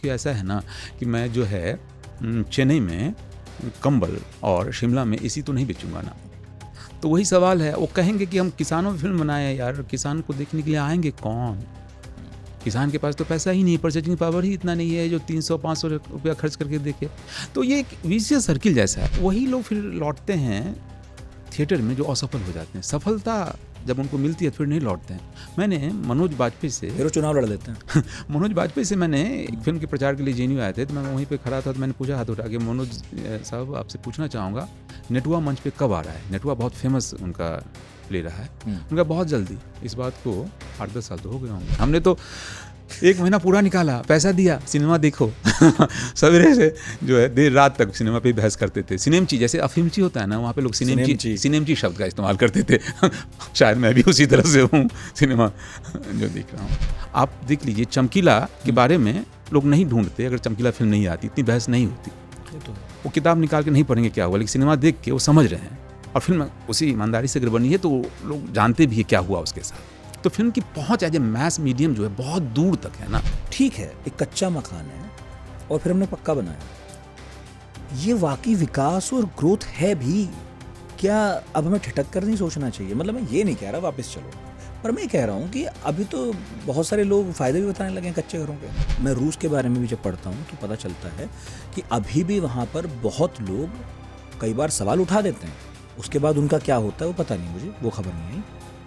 कि ऐसा है ना कि मैं जो है चेन्नई में कंबल और शिमला में एसी तो नहीं बेचूंगा ना। तो वही सवाल है, वो कहेंगे कि हम किसानों पे फिल्म बनाए यार, किसान को देखने के लिए आएंगे कौन? किसान के पास तो पैसा ही नहीं, परचेजिंग पावर ही इतना नहीं है जो 300-500 रुपया खर्च करके देखे। तो ये एक विशियस सर्किल जैसा है। वही लोग फिर लौटते हैं थिएटर में जो असफल हो जाते हैं। सफलता जब उनको मिलती है फिर नहीं लौटते हैं। मैंने मनोज बाजपेयी से फिर वो चुनाव लड़ लेते हैं। मनोज बाजपेयी से मैंने एक फिल्म के प्रचार के लिए जेएनयू आए थे, तो मैं वहीं पे खड़ा था, तो मैंने पूछा हाथ उठा के, मनोज साहब आपसे पूछना चाहूँगा नेटुआ मंच पे कब आ रहा है? नेटुआ बहुत फेमस उनका प्ले रहा है। उनका बहुत जल्दी। इस बात को 8-10 साल तो हो गए होंगे। हमने तो 1 महीना पूरा निकाला, पैसा दिया, सिनेमा देखो। सवेरे से जो है देर रात तक सिनेमा पे बहस करते थे। सिनेमची, जैसे अफिमची होता है ना, वहाँ पे लोग सिनेमची शब्द का इस्तेमाल करते थे। शायद मैं भी उसी तरह से हूँ सिनेमा जो देख रहा हूँ। आप देख लीजिए, चमकीला के बारे में लोग नहीं ढूंढते अगर चमकीला फिल्म नहीं आती, इतनी बहस नहीं होती। वो किताब निकाल के नहीं पढ़ेंगे क्या हुआ, लेकिन सिनेमा देख के वो समझ रहे हैं, और फिल्म उसी ईमानदारी से अगर बनी है तो लोग जानते भी है क्या हुआ उसके साथ। तो फिल्म की पहुंच एज ए मैस मीडियम जो है बहुत दूर तक है ना। ठीक है, एक कच्चा मकान है और फिर हमने पक्का बनाया। ये वाकई विकास और ग्रोथ है भी क्या? अब हमें ठिठक कर नहीं सोचना चाहिए। मतलब मैं ये नहीं कह रहा वापस चलो, पर मैं कह रहा हूँ कि अभी तो बहुत सारे लोग फ़ायदे भी बताने लगे हैं कच्चे घरों के। मैं रूस के बारे में भी जब पढ़ता हूँ तो पता चलता है कि अभी भी वहाँ पर बहुत लोग कई बार सवाल उठा देते हैं, उसके बाद उनका क्या होता है वो पता नहीं, मुझे वो खबर नहीं आई।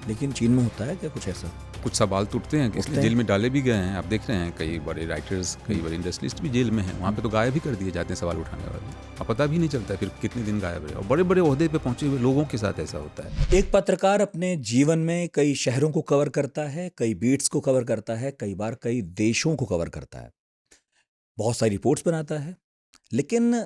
लेकिन चीन में होता है क्या कुछ ऐसा? कुछ सवाल टूटते हैं, इसलिए जेल में डाले भी गए हैं। आप देख रहे हैं कई बड़े राइटर्स, कई बड़े इंडस्ट्रियलिस्ट भी जेल में हैं। वहाँ पे तो गायब भी कर दिए जाते हैं सवाल उठाने वाले। अब पता भी नहीं चलता फिर कितने दिन गायब रहे। और बड़े बड़े ओहदे पे पहुंचे हुए लोगों के साथ ऐसा होता है। एक पत्रकार अपने जीवन में कई शहरों को कवर करता है, कई बीट्स को कवर करता है, कई बार कई देशों को कवर करता है, बहुत सारी रिपोर्ट्स बनाता है, लेकिन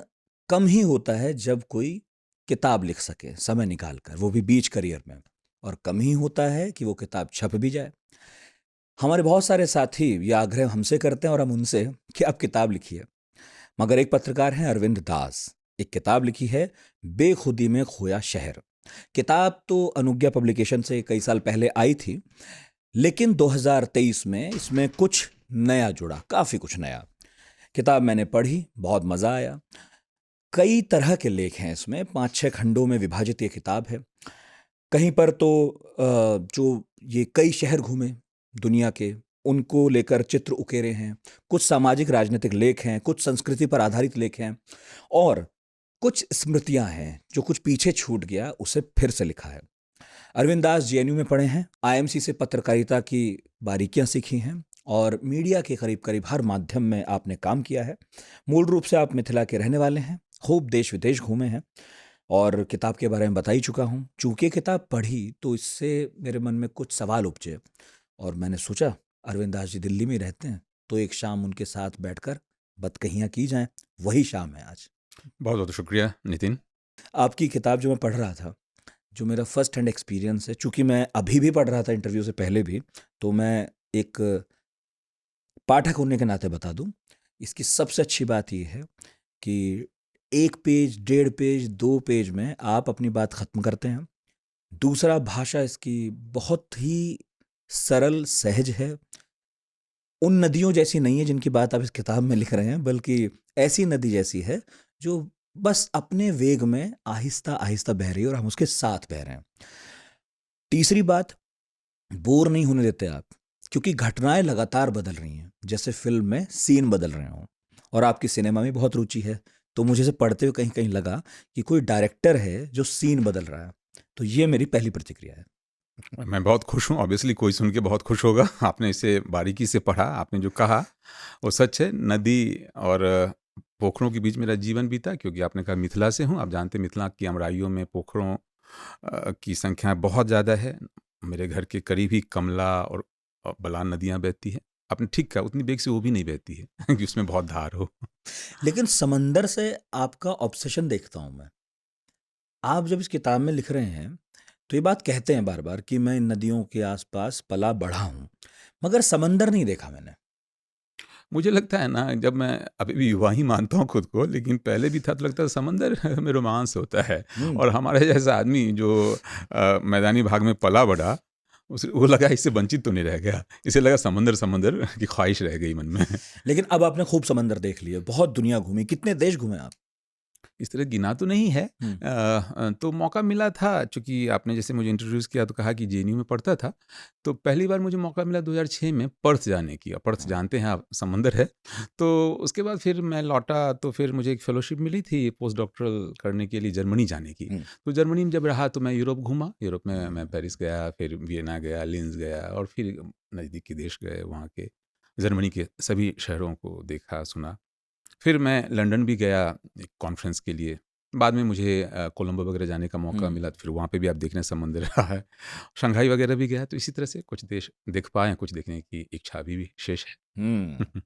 कम ही होता है जब कोई किताब लिख सके समय निकालकर, वो भी बीच करियर में। और कम ही होता है कि वो किताब छप भी जाए। हमारे बहुत सारे साथी ये आग्रह हमसे करते हैं और हम उनसे कि आप किताब लिखिए। मगर एक पत्रकार हैं अरविंद दास, एक किताब लिखी है बेखुदी में खोया शहर। किताब तो अनुज्ञा पब्लिकेशन से कई साल पहले आई थी, लेकिन 2023 में इसमें कुछ नया जुड़ा, काफ़ी कुछ नया। किताब मैंने पढ़ी, बहुत मज़ा आया। कई तरह के लेख हैं इसमें, 5-6 खंडों में विभाजित ये किताब है। कहीं पर तो जो ये कई शहर घूमे दुनिया के, उनको लेकर चित्र उकेरे हैं। कुछ सामाजिक राजनीतिक लेख हैं, कुछ संस्कृति पर आधारित लेख हैं, और कुछ स्मृतियां हैं जो कुछ पीछे छूट गया उसे फिर से लिखा है। अरविंद दास जेएनयू में पढ़े हैं, आईएमसी से पत्रकारिता की बारीकियां सीखी हैं, और मीडिया के करीब करीब हर माध्यम में आपने काम किया है। मूल रूप से आप मिथिला के रहने वाले हैं, खूब देश विदेश घूमे हैं, और किताब के बारे में बता ही चुका हूँ। चूंकि किताब पढ़ी तो इससे मेरे मन में कुछ सवाल उपजे, और मैंने सोचा अरविंद दास जी दिल्ली में रहते हैं, तो एक शाम उनके साथ बैठकर बतकहियाँ की जाएं। वही शाम है आज। बहुत बहुत शुक्रिया नितिन। आपकी किताब जो मैं पढ़ रहा था, जो मेरा फर्स्ट हैंड एक्सपीरियंस है, चूंकि मैं अभी भी पढ़ रहा था इंटरव्यू से पहले भी, तो मैं एक पाठक होने के नाते बता दूं, इसकी सबसे अच्छी बात यह है कि 1 पेज, 1.5 पेज, 2 पेज में आप अपनी बात खत्म करते हैं। दूसरा, भाषा इसकी बहुत ही सरल सहज है। उन नदियों जैसी नहीं है जिनकी बात आप इस किताब में लिख रहे हैं, बल्कि ऐसी नदी जैसी है जो बस अपने वेग में आहिस्ता आहिस्ता बह रही है और हम उसके साथ बह रहे हैं। तीसरी बात, बोर नहीं होने देते आप, क्योंकि घटनाएं लगातार बदल रही हैं, जैसे फिल्म में सीन बदल रहे हों। और आपकी सिनेमा में बहुत रुचि है, तो मुझे से पढ़ते हुए कहीं कहीं लगा कि कोई डायरेक्टर है जो सीन बदल रहा है। तो ये मेरी पहली प्रतिक्रिया है। मैं बहुत खुश हूँ। ऑब्वियसली कोई सुन के बहुत खुश होगा। आपने इसे बारीकी से पढ़ा, आपने जो कहा वो सच है। नदी और पोखरों के बीच मेरा जीवन बीता, क्योंकि आपने कहा मिथिला से हूँ। आप जानते हैं मिथिला की अमराइयों में पोखरों की संख्या बहुत ज़्यादा है। मेरे घर के करीब ही कमला और बलान नदियाँ बहती हैं। आपने ठीक कहा, उतनी बेग से वो भी नहीं बहती है कि उसमें बहुत धार हो। लेकिन समंदर से आपका ऑब्सेशन देखता हूँ मैं। आप जब इस किताब में लिख रहे हैं तो ये बात कहते हैं बार बार कि मैं इन नदियों के आसपास पला बढ़ा हूँ, मगर समंदर नहीं देखा मैंने। मुझे लगता है ना, जब मैं अभी भी युवा ही मानता हूँ खुद को, लेकिन पहले भी था, तो लगता है समंदर में रोमांस होता है। और हमारे जैसा आदमी जो मैदानी भाग में पला बढ़ा, वो लगा इससे वंचित तो नहीं रह गया, इसे लगा समंदर समंदर की ख्वाहिश रह गई मन में। लेकिन अब आपने खूब समंदर देख लिए, बहुत दुनिया घूमी, कितने देश घूमे आप? इस तरह गिना तो नहीं है। हम्म, तो मौका मिला था, चूँकि आपने जैसे मुझे इंट्रोड्यूस किया तो कहा कि जेएनयू में पढ़ता था, तो पहली बार मुझे मौका मिला 2006 में पर्थ जाने की। और पर्थ जानते हैं आप, समंदर है। तो उसके बाद फिर मैं लौटा तो फिर मुझे एक फेलोशिप मिली थी पोस्ट डॉक्टरल करने के लिए जर्मनी जाने की। हम्म, तो जर्मनी में जब रहा तो मैं यूरोप घूमा। यूरोप में मैं पेरिस गया, फिर वियना गया, लिंज गया और फिर नज़दीक के देश गए, वहाँ के जर्मनी के सभी शहरों को देखा, सुना। फिर मैं लंदन भी गया एक कॉन्फ्रेंस के लिए। बाद में मुझे कोलंबो वगैरह जाने का मौका हम्म, मिला, तो फिर वहाँ पे भी आप देख रहे हैं समंदर रहा है। शंघाई वगैरह भी गया, तो इसी तरह से कुछ देश देख पाए, कुछ देखने की इच्छा अभी भी शेष हम्म। है।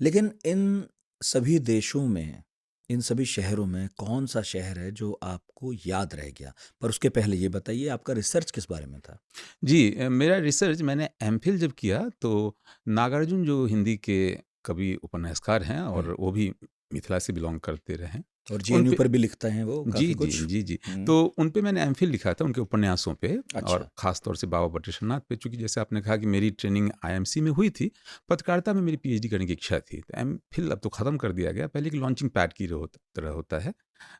लेकिन इन सभी देशों में, इन सभी शहरों में कौन सा शहर है जो आपको याद रह गया? पर उसके पहले ये बताइए, आपका रिसर्च किस बारे में था? जी, मेरा रिसर्च मैंने एमफिल जब किया तो नागार्जुन जो हिंदी के कवि उपन्यासकार हैं हम्म, और वो भी मिथिला से बिलॉन्ग करते रहे हैं, और उन जेएनयू पे पर भी लिखते हैं वो जी, काफी जी, कुछ। जी, जी। हम्म, तो उन पे मैंने एमफिल लिखा था, उनके उपन्यासों पे। और अच्छा। ख़ास तौर से बाबा बटेश्वरनाथ पे, चूँकि जैसे आपने कहा कि मेरी ट्रेनिंग आईएमसी में हुई थी, पत्रकारिता में मेरी पीएचडी करने की इच्छा थी। तो एमफिल अब तो ख़त्म कर दिया गया, पहले एक लॉन्चिंग पैड की तरह होता है,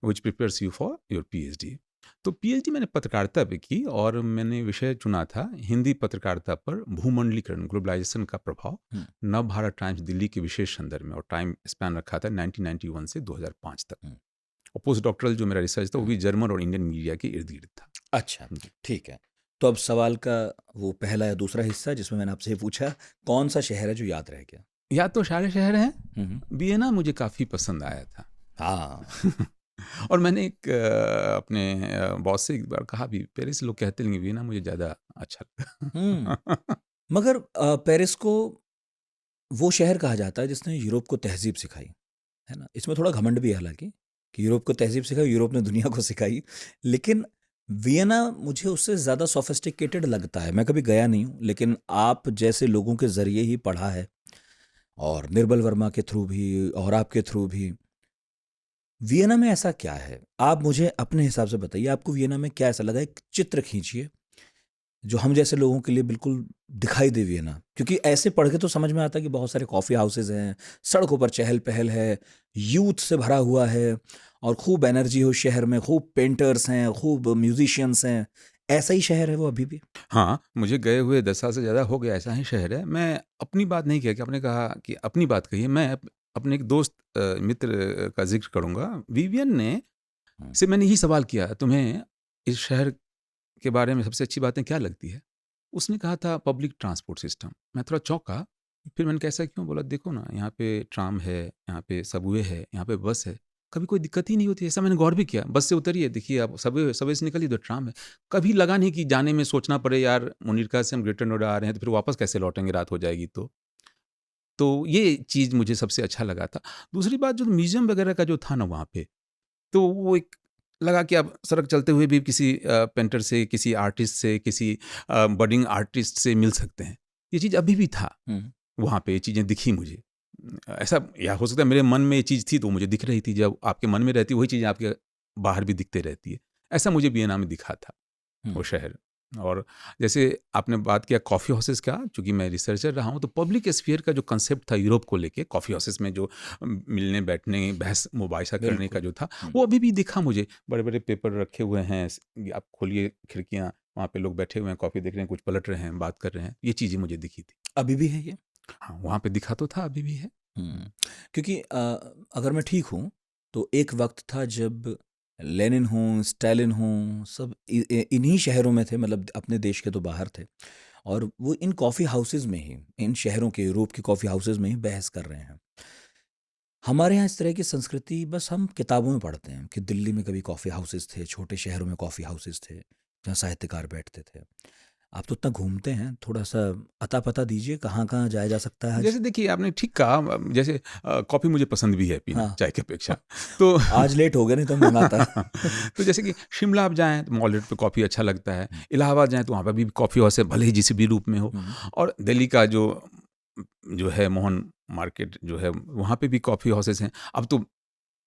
which prepares you for your PhD. तो पीएचडी मैंने पत्रकारिता पे की और मैंने विषय चुना था हिंदी पत्रकारिता पर भूमंडलीकरण, ग्लोबलाइज़ेशन का प्रभाव, हम्म, नवभारत टाइम्स दिल्ली के विशेष संदर्भ में। और टाइम स्पैन रखा था 1991 से 2005 तक। हम्म, और पोस्ट डॉक्टरल जो मेरा रिसर्च था वो हम्म, भी जर्मन और इंडियन मीडिया के इर्द-गिर्द था। अच्छा, जी। ठीक है। तो अब सवाल का वो पहला या दूसरा हिस्सा जिसमें मैंने आपसे ये पूछा, कौन सा शहर है जो याद रह गया? या तो सारे शहर हैं, हम्म, वियना मुझे काफ़ी पसंद आया था। हाँ। और मैंने एक अपने बॉस से एक बार कहा भी, पेरिस लोग कहते हैं लेकिन वियना मुझे ज़्यादा अच्छा हम्म। लगा। मगर पेरिस को वो शहर कहा जाता है जिसने यूरोप को तहजीब सिखाई, है ना? इसमें थोड़ा घमंड भी है हालांकि, कि यूरोप को तहजीब सिखाई, यूरोप ने दुनिया को सिखाई। लेकिन वियना मुझे उससे ज़्यादा सोफिस्टिकेटेड लगता है। मैं कभी गया नहीं हूँ, लेकिन आप जैसे लोगों के ज़रिए ही पढ़ा है, और निर्बल वर्मा के थ्रू भी और आपके थ्रू भी। वियना में ऐसा क्या है? आप मुझे अपने हिसाब से बताइए, आपको वियना में क्या ऐसा लगा? एक चित्र खींचिए जो हम जैसे लोगों के लिए बिल्कुल दिखाई दे वियना। क्योंकि ऐसे पढ़ के तो समझ में आता है कि बहुत सारे कॉफ़ी हाउसेज़ हैं, सड़कों पर चहल-पहल है, यूथ से भरा हुआ है, और खूब एनर्जी है उस शहर में, खूब पेंटर्स हैं, खूब म्यूज़िशियंस हैं। ऐसा ही शहर है वो अभी भी? हाँ, मुझे गए हुए 10 साल से ज़्यादा हो गया, ऐसा ही शहर है। मैं अपनी बात नहीं किया कि आपने कहा कि अपनी बात कही है, मैं अपने एक दोस्त मित्र का ज़िक्र करूँगा। विवियन ने हुँ, से मैंने यही सवाल किया, तुम्हें इस शहर के बारे में सबसे अच्छी बातें क्या लगती है? उसने कहा था पब्लिक ट्रांसपोर्ट सिस्टम। मैं थोड़ा चौंका, फिर मैंने कहा ऐसा क्यों? बोला देखो ना, यहाँ पे ट्राम है, यहाँ पे सबवे है, यहाँ पे बस है, कभी कोई दिक्कत ही नहीं होती है। ऐसा मैंने गौर भी किया, बस से उतरिए, देखिए आप सबवे सबवे से निकलिए तो ट्राम है। कभी लगा नहीं कि जाने में सोचना पड़े यार मुनीरका से हम ग्रेटर नोएडा आ रहे हैं तो फिर वापस कैसे लौटेंगे, रात हो जाएगी तो। तो ये चीज़ मुझे सबसे अच्छा लगा था। दूसरी बात जो म्यूज़ियम वगैरह का जो था ना वहाँ पे, तो वो एक लगा कि आप सड़क चलते हुए भी किसी पेंटर से, किसी आर्टिस्ट से, किसी बडिंग आर्टिस्ट से मिल सकते हैं। ये चीज़ अभी भी था, हुँ, वहाँ पे ये चीज़ें दिखी मुझे। ऐसा या हो सकता है मेरे मन में ये चीज़ थी तो मुझे दिख रही थी, जब आपके मन में रहती है वही चीज़ें आपके बाहर भी दिखते रहती है। ऐसा मुझे वियना में दिखा था, हुँ, वो शहर। और जैसे आपने बात किया कॉफ़ी हाउसेज़ का, चूँकि मैं रिसर्चर रहा हूँ, तो पब्लिक स्फीयर का जो कांसेप्ट था यूरोप को लेके, कॉफ़ी हाउसेज़ में जो मिलने, बैठने, बहस मुबाहिसा करने का बिल्कुल। जो था, हुँ, वो अभी भी दिखा मुझे। बड़े-बड़े पेपर रखे हुए हैं, आप खोलिए खिड़कियाँ, वहाँ पे लोग बैठे हुए हैं, कॉफ़ी देख रहे हैं, कुछ पलट रहे हैं, बात कर रहे हैं। ये चीज़ें मुझे दिखी थी। अभी भी है ये? हाँ, वहाँ पे दिखा तो था, अभी भी है। हुँ। हुँ, क्योंकि अगर मैं ठीक हूँ, तो एक वक़्त था जब लेनिन हों, स्टालिन हों, सब इन्हीं शहरों में थे, मतलब अपने देश के तो बाहर थे, और वो इन कॉफ़ी हाउसेज़ में ही, इन शहरों के, यूरोप के कॉफ़ी हाउसेज़ में ही बहस कर रहे हैं। हमारे यहाँ इस तरह की संस्कृति बस हम किताबों में पढ़ते हैं कि दिल्ली में कभी कॉफ़ी हाउसेज़ थे, छोटे शहरों में कॉफ़ी हाउसेज़ थे, जहाँ साहित्यकार बैठते थे। आप तो इतना घूमते हैं, थोड़ा-सा अता-पता दीजिए कहाँ-कहाँ जाया जा सकता है आज? जैसे देखिए आपने ठीक कहा, जैसे कॉफ़ी मुझे पसंद भी है पीना हाँ। चाय की अपेक्षा। तो आज लेट हो गए, नहीं तो मँगाता। तो जैसे कि शिमला आप जाएँ तो मॉल रोड पे कॉफ़ी अच्छा लगता है। हुँ, इलाहाबाद जाएँ तो वहाँ पे भी कॉफ़ी हाउस है, भले ही जिस भी रूप में हो। हुँ, और दिल्ली का जो है मोहन मार्केट जो है, वहाँ पे भी कॉफ़ी हाउसेज़ हैं। अब तो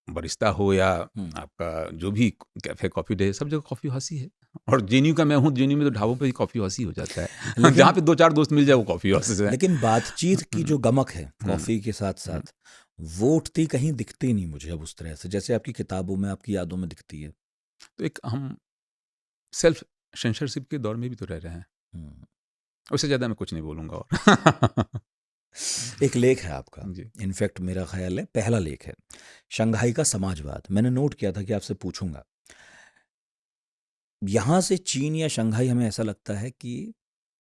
बरिस्ता हो या हुँ। आपका जो भी कैफ़े कॉफ़ी डे, सब जगह कॉफ़ी हाउस ही है। और जेएनयू का मैं हूँ, जेएनयू में तो ढाबों पे ही कॉफ़ी हाउस ही हो जाता है। लेकिन जहाँ पे 2-4 दोस्त मिल जाए वो कॉफ़ी हाउस है। लेकिन बातचीत की जो गमक है हम्म, कॉफ़ी के साथ हम्म। साथ, वो उठती कहीं दिखती नहीं मुझे अब उस तरह से, जैसे आपकी किताबों में, आपकी यादों में दिखती है। तो एक हम सेल्फ सेंसरशिप के दौर में भी तो रह रहे हैं। हम्म। उससे ज़्यादा मैं कुछ नहीं बोलूँगा और एक लेख है आपका, जी। इनफैक्ट मेरा ख्याल है पहला लेख है, शंघाई का समाजवाद। मैंने नोट किया था कि आपसे पूछूंगा। यहाँ से चीन या शंघाई हमें ऐसा लगता है कि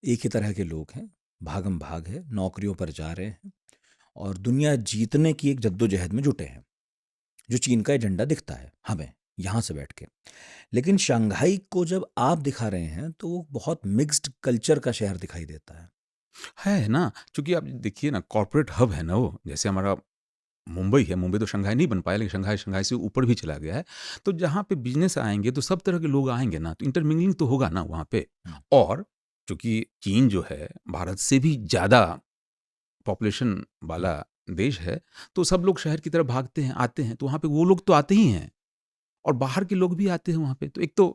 एक ही तरह के लोग हैं, भागम भाग है, नौकरियों पर जा रहे हैं और दुनिया जीतने की एक जद्दोजहद में जुटे हैं, जो चीन का एजेंडा दिखता है हमें यहाँ से बैठ के। लेकिन शंघाई को जब आप दिखा रहे हैं तो वो बहुत मिक्स्ड कल्चर का शहर दिखाई देता है। है ना, चूँकि आप देखिए ना, कॉर्पोरेट हब है ना वो, जैसे हमारा मुंबई है, मुंबई तो शंघाई नहीं बन पाया, लेकिन शंघाई शंघाई से ऊपर भी चला गया है। तो जहाँ पे बिज़नेस आएँगे तो सब तरह के लोग आएँगे ना, तो इंटरमिंगलिंग तो होगा ना वहाँ पे। हम्म, और चूँकि चीन जो है भारत से भी ज़्यादा पॉपुलेशन हम्म, वाला देश है, तो सब लोग शहर की तरफ भागते हैं, आते हैं, तो वहाँ पे वो लोग तो आते ही हैं और बाहर के लोग भी आते हैं वहाँ पे। तो एक तो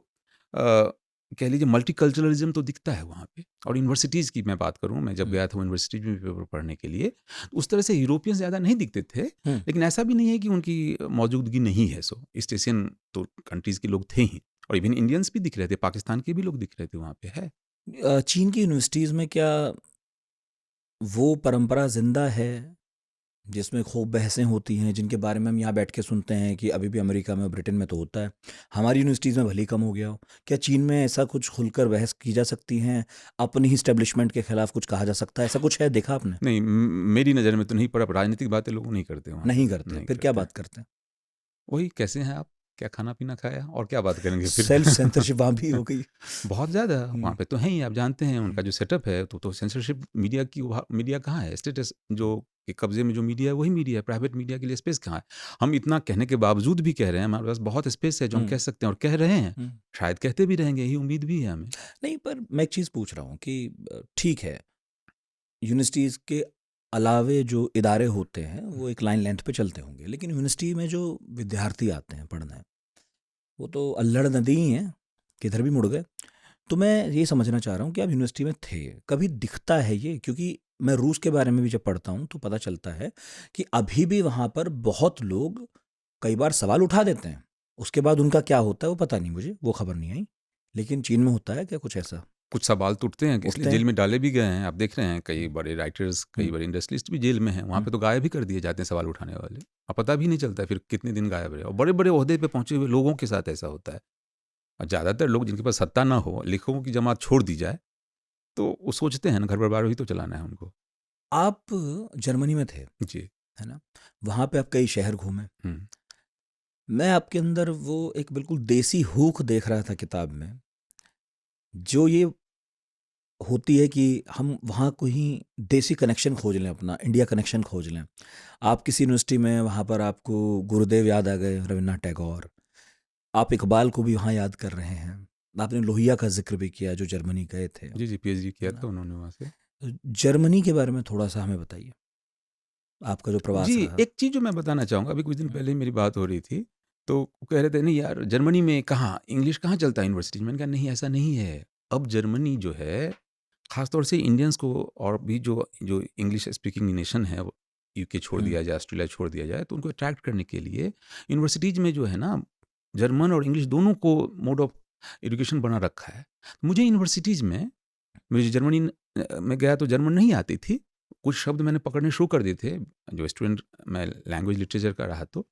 कह लीजिए मल्टीकल्चरलिज़्म तो दिखता है वहाँ पे। और यूनिवर्सिटीज़ की मैं बात करूँ, मैं जब हम्म, गया था यूनिवर्सिटीज़ में पेपर पढ़ने के लिए, तो उस तरह से यूरोपियंस ज़्यादा नहीं दिखते थे, हम्म। लेकिन ऐसा भी नहीं है कि उनकी मौजूदगी नहीं है सो। ईस्ट एशियन तो कंट्रीज़ के लोग थे ही और इवन इंडियंस भी दिख रहे थे, पाकिस्तान के भी लोग दिख रहे थे वहाँ पे, है। चीन की यूनिवर्सिटीज़ में क्या वो परंपरा जिंदा है जिसमें खूब बहसें होती हैं, जिनके बारे में हम यहाँ बैठ के सुनते हैं कि अभी भी अमेरिका में, ब्रिटेन में तो होता है, हमारी यूनिवर्सिटीज़ में भले ही कम हो गया हो? क्या चीन में ऐसा कुछ खुलकर बहस की जा सकती हैं, अपनी ही स्टैब्लिशमेंट के खिलाफ कुछ कहा जा सकता है, ऐसा कुछ है, देखा आपने? नहीं, मेरी नज़र में तो नहीं पड़ा, राजनीतिक बातें लोग नहीं करते वहाँ पे, नहीं करते, नहीं फिर क्या करते। बात करते हैं? वही कैसे हैं आप? क्या खाना-पीना खाया? और क्या बात करेंगे फिर? सेल्फ सेंसरशिप वहाँ भी हो गई। बहुत ज़्यादा, वहाँ हम्म, पे तो हैं ही, आप जानते हैं हम्म, उनका जो सेटअप है, तो सेंसरशिप मीडिया की वहाँ मीडिया कहाँ है? स्टेटस जो के कब्ज़े में जो मीडिया है, वही मीडिया है, प्राइवेट मीडिया के लिए स्पेस कहाँ है? हम इतना कहने के बावजूद भी कह रहे हैं, हमारे पास बहुत स्पेस है जो हम हम्म, कह सकते हैं और कह रहे हैं। हम्म। शायद कहते भी रहेंगे, यही उम्मीद भी है हमें। नहीं, पर मैं एक चीज़ पूछ रहा हूँ कि ठीक है, यूनिवर्सिटीज़ के अलावे जो इदारे होते हैं वो एक लाइन लेंथ पे चलते होंगे, लेकिन यूनिवर्सिटी में जो विद्यार्थी आते हैं पढ़ने, वो तो अल्लड़ नदी ही हैं, किधर भी मुड़ गए। तो मैं ये समझना चाह रहा हूँ कि आप यूनिवर्सिटी में थे, कभी दिखता है ये? क्योंकि मैं रूस के बारे में भी जब पढ़ता हूँ तो पता चलता है कि अभी भी वहाँ पर बहुत लोग कई बार सवाल उठा देते हैं, उसके बाद उनका क्या होता है वो पता नहीं, मुझे वो खबर नहीं आई। लेकिन चीन में होता है क्या कुछ ऐसा? कुछ सवाल तो उठते हैं, इसलिए उठते हैं? जेल में डाले भी गए हैं। आप देख रहे हैं कई हम्म, बड़े राइटर्स, कई हम्म, बड़े इंडस्ट्रियलिस्ट भी जेल में हैं। वहाँ हम्म, पे तो गायब ही कर दिए जाते हैं सवाल उठाने वाले। अब पता भी नहीं चलता है फिर कितने दिन गायब रहे और बड़े-बड़े ओहदे पे पहुँचे हुए लोगों के साथ ऐसा होता है। और ज़्यादातर लोग जिनके पास सत्ता ना हो, लेखकों की जमात छोड़ दी जाए, तो वो सोचते हैं ना घर परिवार ही तो चलाना है उनको। आप जर्मनी में थे, जी। है ना? वहाँ पे आप कई शहर घूमे। हुँ। मैं आपके अंदर वो एक बिल्कुल देसी हूक देख रहा था किताब में, जो ये होती है कि हम वहाँ कोई देसी कनेक्शन खोज लें, अपना इंडिया कनेक्शन खोज लें। आप किसी यूनिवर्सिटी में, वहाँ पर आपको गुरुदेव याद आ गए, रविन्द्रनाथ टैगोर। आप इकबाल को भी वहाँ याद कर रहे हैं। आपने लोहिया का ज़िक्र भी किया जो जर्मनी गए थे, जी, जी, पीएचडी है किया ना? था उन्होंने वहाँ से। तो जर्मनी के बारे में थोड़ा-सा हमें बताइए, आपका जो प्रवास जी, रहा। एक चीज़ जो मैं बताना चाहूँगा, अभी कुछ दिन हुँ, पहले ही मेरी बात हो रही थी, तो वो कह रहे थे नहीं यार जर्मनी में कहाँ इंग्लिश कहाँ चलता है यूनिवर्सिटी में? मैंने कहा नहीं ऐसा नहीं है। अब जर्मनी जो है, ख़ास तौर से इंडियंस को और भी जो जो इंग्लिश स्पीकिंग नेशन है, वो यूके छोड़ हुँ, दिया जाए, ऑस्ट्रेलिया छोड़ दिया जाए, तो उनको अट्रैक्ट करने के लिए यूनिवर्सिटीज़ में जो है ना, जर्मन और इंग्लिश दोनों को मोड ऑफ एजुकेशन बना रखा है। मुझे यूनिवर्सिटीज़ में, मुझे जर्मनी में गया तो जर्मन नहीं आती थी। कुछ शब्द मैंने पकड़ने शुरू कर दिए थे, जो स्टूडेंट मैं लैंग्वेज लिटरेचर का रहा हुँ, तो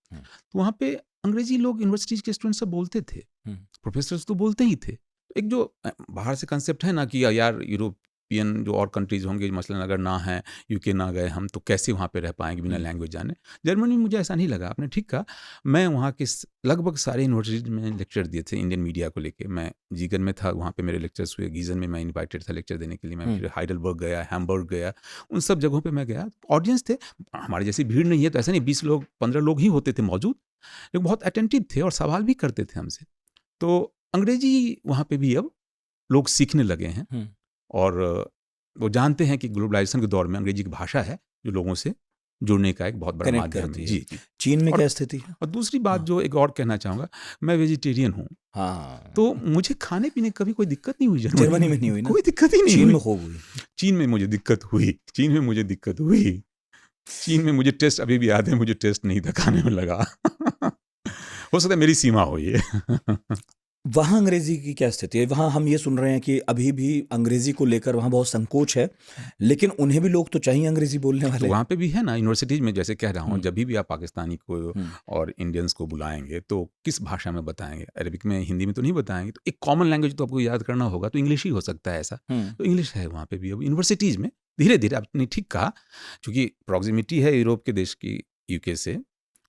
वहाँ पे अंग्रेज़ी लोग यूनिवर्सिटीज़ के स्टूडेंट सब बोलते थे। हुँ, प्रोफ़ेसर्स तो बोलते ही थे। तो एक जो बाहर से कांसेप्ट है ना कि यार यूरोपियन जो और कंट्रीज़ होंगे मसलन अगर ना हैं, यूके ना गए हम तो कैसे वहाँ पे रह पाएँगे बिना हुँ, लैंग्वेज जाने। जर्मनी में मुझे ऐसा नहीं लगा, आपने ठीक कहा। मैं वहाँ के लगभग सारे यूनिवर्सिटीज़ में लेक्चर दिए थे इंडियन मीडिया को लेके। मैं जीगन में था, वहाँ पे मेरे लेक्चर्स हुए। गीज़न में मैं इनवाइटेड था लेक्चर देने के लिए। मैं हुँ, फिर हाइडेलबर्ग गया, हैम्बर्ग गया, उन सब जगहों पे मैं गया। ऑडियंस थे, हमारी जैसी भीड़ नहीं है तो ऐसा नहीं 20 लोग, 15 लोग ही होते थे मौजूद। लेकिन बहुत अटेंटिव थे और सवाल भी करते थे हमसे। तो अंग्रेजी वहाँ पे भी अब लोग सीखने लगे हैं हुँ, और वो जानते हैं कि ग्लोबलाइजेशन के दौर में अंग्रेजी की भाषा है जो लोगों से जुड़ने का एक बहुत बड़ा कनेक्ट माध्यम करती है। है। जी। चीन में और क्या स्थिति है? और दूसरी बात हाँ। जो एक और कहना चाहूँगा, मैं वेजिटेरियन हूँ, हाँ, तो मुझे खाने पीने की कभी कोई दिक्कत नहीं हुई जर्मनी में नहीं हुई ना? कोई दिक्कत ही नहीं चीन हुई। में खूब हुई। चीन में मुझे दिक्कत हुई, चीन में मुझे दिक्कत हुई। चीन में मुझे टेस्ट अभी भी याद है, मुझे टेस्ट नहीं था, खाने में लगा। हो सकता है मेरी सीमा हो ये। वहाँ अंग्रेजी की क्या स्थिति है? वहाँ हम ये सुन रहे हैं कि अभी भी अंग्रेजी को लेकर वहाँ बहुत संकोच है, लेकिन उन्हें भी लोग तो चाहिए अंग्रेजी बोलने तो वाले। वहाँ पे भी है ना, यूनिवर्सिटीज़ में जैसे कह रहा हूँ, हुँ, जब भी आप पाकिस्तानी को हुँ, और इंडियंस को बुलाएँगे, तो किस भाषा में बताएँगे? अरबिक में, हिंदी में तो नहीं बताएँगे। तो एक कॉमन लैंग्वेज तो आपको याद करना होगा, तो इंग्लिश ही हो सकता है ऐसा। हुँ, तो इंग्लिश है वहाँ पे भी अब यूनिवर्सिटीज़ में, धीरे-धीरे आपने ठीक कहा, चूँकि प्रॉक्सिमिटी है यूरोप के देश की यूके से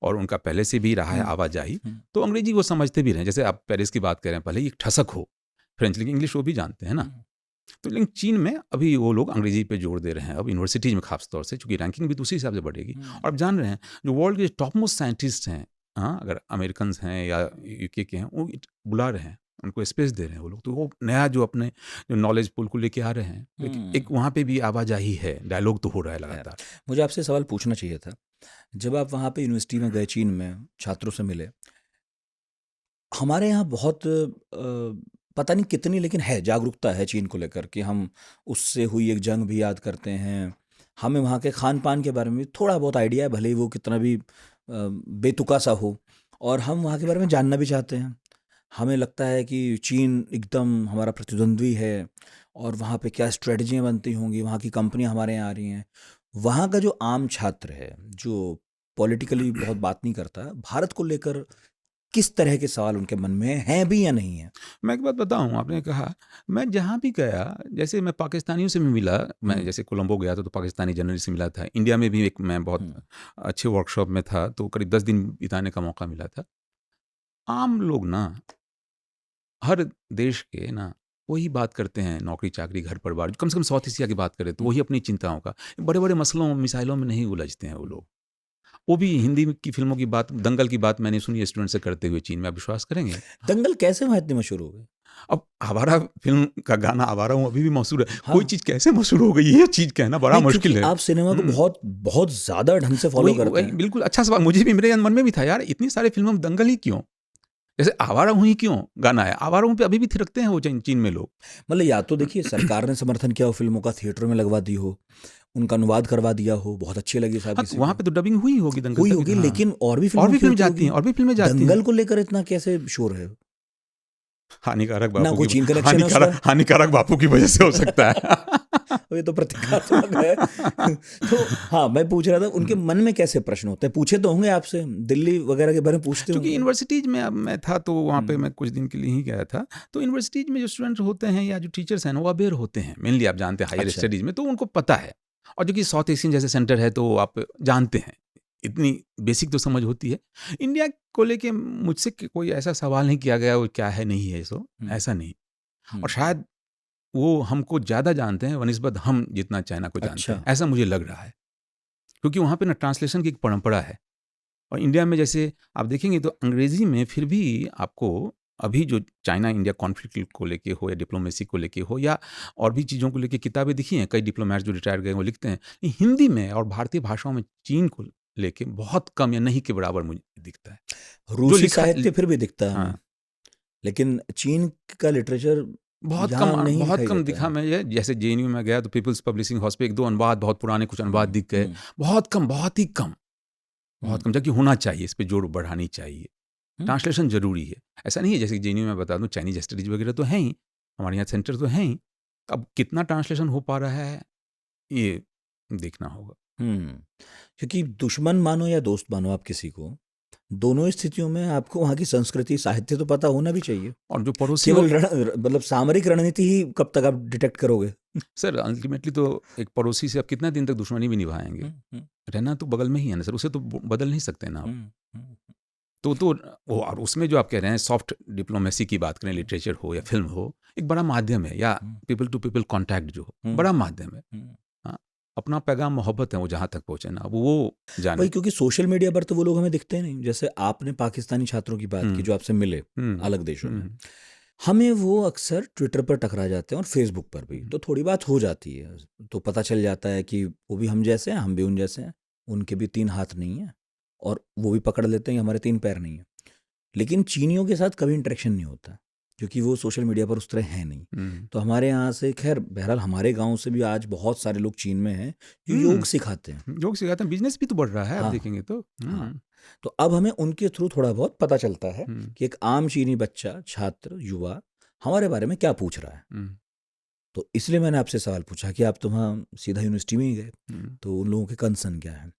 और उनका पहले से भी रहा है हुँ, आवाजाही, हुँ, तो अंग्रेज़ी वो समझते भी रहे हैं। जैसे आप पेरिस की बात कर रहे हैं, भले ही एक ठसक हो, फ्रेंच, लेकिन इंग्लिश वो भी जानते हैं ना। हुँ, तो लेकिन चीन में अभी वो लोग अंग्रेजी पे जोर दे रहे हैं, अब यूनिवर्सिटीज़ में खास तौर से, चूँकि रैंकिंग भी तो उसी हिसाब से बढ़ेगी। हुँ, और आप जान रहे हैं, जो वर्ल्ड के टॉप मोस्ट साइंटिस्ट हैं, हाँ, अगर अमेरिकन्स हैं या यूके के हैं, वो बुला रहे हैं, उनको स्पेस दे रहे हैं वो लोग। तो वो नया जो अपने जो नॉलेज पूल को लेके आ रहे हैं, तो एक हुँ। वहाँ पे भी आवाजाही है, डायलॉग तो हो रहा है खैर, लगातार। मुझे आपसे सवाल पूछना चाहिए था। जब आप वहाँ पे यूनिवर्सिटी में गए चीन में, छात्रों से मिले, हमारे यहाँ बहुत पता नहीं कितनी लेकिन है जागरूकता है चीन को लेकर कि हम उससे हुई एक जंग भी याद करते हैं। हमें वहाँ के खान-पान के बारे में भी थोड़ा बहुत आइडिया है, भले ही वो कितना भी बेतुका सा हो, और हम वहाँ के बारे में जानना भी चाहते हैं। हमें लगता है कि चीन एकदम हमारा प्रतिद्वंद्वी है और वहाँ पे क्या स्ट्रेटजियाँ बनती होंगी, वहाँ की कंपनियाँ हमारे यहाँ आ रही हैं। वहाँ का जो आम छात्र है, जो पॉलिटिकली बहुत बात नहीं करता, भारत को लेकर किस तरह के सवाल उनके मन में हैं भी या नहीं है? मैं एक बात बताऊँ, आपने कहा, मैं जहाँ भी गया, जैसे मैं पाकिस्तानियों से भी मिला, मैं हुँ, जैसे कोलंबो गया था तो पाकिस्तानी जर्नलिस्ट से मिला था। इंडिया में भी एक मैं बहुत हुँ, अच्छे वर्कशॉप में था, तो करीब 10 दिन बिताने का मौका मिला था। आम लोग ना, हर देश के ना, वही बात करते हैं, नौकरी-चाकरी, घर-परिवार, कम से कम साउथ एशिया की बात करें तो हुँ, वही अपनी चिंताओं का, बड़े-बड़े मसलों, मिसाइलों में नहीं उलझते हैं वो लोग। वो भी हिंदी की फ़िल्मों की बात, दंगल की बात मैंने सुनी है स्टूडेंट से करते हुए चीन में, आप विश्वास करेंगे? दंगल कैसे वहाँ इतनी मशहूर हो गई? अब आवारा फ़िल्म का गाना आवारा हूँ अभी भी मशहूर है। हाँ, कोई चीज़ कैसे मशहूर हो गई, ये चीज़ कहना बड़ा नहीं क्योंकि मुश्किल है। आप सिनेमा को हुँ, बहुत बहुत ज़्यादा ढंग से फ़ॉलो वही करते वही हैं। बिल्कुल अच्छा सवाल, मुझे भी, मेरे मन में भी था यार, इतनी सारी फ़िल्मों में दंगल ही क्यों? जैसे आवारा हूँ ही क्यों गाना है, आवारा हूँ पे अभी भी थिरकते हैं वो चीन चीन में लोग। मतलब या तो देखिए सरकार ने समर्थन किया हो फ़िल्मों का, थिएटर में लगवा दी हो, उनका अनुवाद करवा दिया हो, बहुत अच्छी लगी साहब हाँ, तो किसी वहाँ को। पे तो डबिंग हुई होगी दंगल हुई तभी होगी तो, हाँ। लेकिन और भी और फ़िल्मों भी की फ़िल्म होती जाती होगी। हैं, और भी फ़िल्में जाती दंगल हैं। को लेकर इतना कैसे शोर है? हानिकारक ना बापू कोई की चीन कनेक्शन है उसका? हानिकारक बापू की वजह से हो सकता है। ये तो प्रतीकात्मक है। तो हाँ, मैं पूछ रहा था उनके मन में कैसे प्रश्न होते हैं? पूछे तो होंगे आपसे, दिल्ली वगैरह के बारे में पूछते चूँकि होंगे? यूनिवर्सिटीज़ में अब मैं था, तो वहाँ पे हुँ, मैं कुछ दिन के लिए ही गया था। तो यूनिवर्सिटीज़ में जो स्टूडेंट्स होते हैं या जो टीचर्स हैं ना, वो अवेयर होते हैं। मेनली आप जानते हैं हायर अच्छा। स्टडीज़ में, तो उनको पता है। और जो कि साउथ एशियन जैसे सेंटर है, तो आप जानते हैं। इतनी बेसिक तो समझ होती है। इंडिया को लेके मुझसे कोई ऐसा सवाल नहीं किया गया, वो क्या है, नहीं है सो, हुँ, ऐसा नहीं। हुँ। और शायद वो हमको ज़्यादा जानते हैं बनिस्बत हम जितना चाइना को जानते अच्छा। हैं, ऐसा मुझे लग रहा है। क्योंकि वहाँ पे ना ट्रांसलेशन की एक परंपरा है। और इंडिया में जैसे आप देखेंगे तो अंग्रेज़ी में फिर भी आपको, अभी जो चाइना इंडिया कॉन्फ्लिक्ट को लेके हो या डिप्लोमेसी को लेके हो या और भी चीज़ों को लेके किताबें दिखी हैं, कई डिप्लोमैट्स जो रिटायर गए हैं वो लिखते हैं। हिंदी में और भारतीय भाषाओं में चीन को लेके बहुत कम या नहीं के बराबर मुझे दिखता है। जो रूसी लिखा साहित्य फिर भी दिखता है हमें, हाँ, लेकिन चीन का लिटरेचर यहाँ नहीं बहुत दिखाई कम देता दिखा। है। मैं ये जैसे जेएनयू में गया तो पीपल्स पब्लिशिंग हाउस पे 1-2 अनुवाद, बहुत पुराने कुछ अनुवाद हुँ, दिख गए। हुँ, बहुत कम, बहुत ही कम, हुँ, बहुत कम, जबकि होना चाहिए, इस पे जोर बढ़ानी चाहिए। हुँ। ट्रांसलेशन ज़रूरी है। ऐसा नहीं है, जैसे जेएनयू में बता दूँ, चाइनीज़ स्टडीज़ वगैरह तो हैं ही, हमारे यहाँ सेंटर तो हैं ही। अब कितना ट्रांसलेशन हो पा रहा है, ये देखना होगा। हुँ, क्योंकि दुश्मन मानो या दोस्त मानो आप किसी को, दोनों स्थितियों में आपको वहाँ की संस्कृति, साहित्य तो पता होना भी चाहिए। और जो पड़ोसी हो, केवल मतलब सामरिक रणनीति ही कब तक आप डिटेक्ट करोगे? सर अल्टीमेटली तो एक पड़ोसी से आप कितना दिन तक दुश्मनी भी निभाएँगे? हुँ, हुँ, रहना तो बगल में ही है ना सर, उसे तो बदल नहीं सकते ना आप। हुँ, हुँ, तो वो, और उसमें जो आप कह रहे हैं सॉफ्ट डिप्लोमेसी की बात करें, हुँ, लिटरेचर हो या फ़िल्म हो, एक बड़ा माध्यम है, या हुँ, पीपल टू पीपल कॉन्टैक्ट जो हो, हुँ, बड़ा माध्यम है। हुँ। हाँ, अपना पैगाम मोहब्बत है, वो जहाँ तक पहुँचे ना, अब वो जाने। वही क्योंकि सोशल मीडिया पर तो वो लोग हमें दिखते नहीं। जैसे आपने पाकिस्तानी छात्रों की बात की हुँ, जो आपसे मिले हुँ, अलग देशों में। हुँ, हमें वो अक्सर ट्विटर पर टकरा जाते हैं और फेसबुक पर भी। हुँ। तो थोड़ी बात हो जाती है। तो पता चल जाता है कि वो भी हम जैसे हैं, हम भी उन जैसे हैं। उनके भी 3 हाथ नहीं है और वो भी पकड़ लेते हैं कि हमारे 3 पैर नहीं है। लेकिन चीनियों के साथ कभी इंटरेक्शन नहीं होता क्योंकि वो सोशल मीडिया पर उस तरह है नहीं। तो हमारे यहाँ से खैर बहरहाल हमारे गांव से भी आज बहुत सारे लोग चीन में हैं जो योग सिखाते हैं। योग सिखाते हैं, बिजनेस भी तो बढ़ रहा है आप हाँ, देखेंगे तो। हाँ। तो अब हमें उनके थ्रू थोड़ा बहुत पता चलता है कि एक आम चीनी बच्चा, छात्र, युवा हमारे बारे में क्या पूछ रहा है। तो इसलिए मैंने आपसे सवाल पूछा कि आप तो वहाँ सीधा यूनिवर्सिटी में ही गए, तो उन लोगों के कंसर्न क्या है।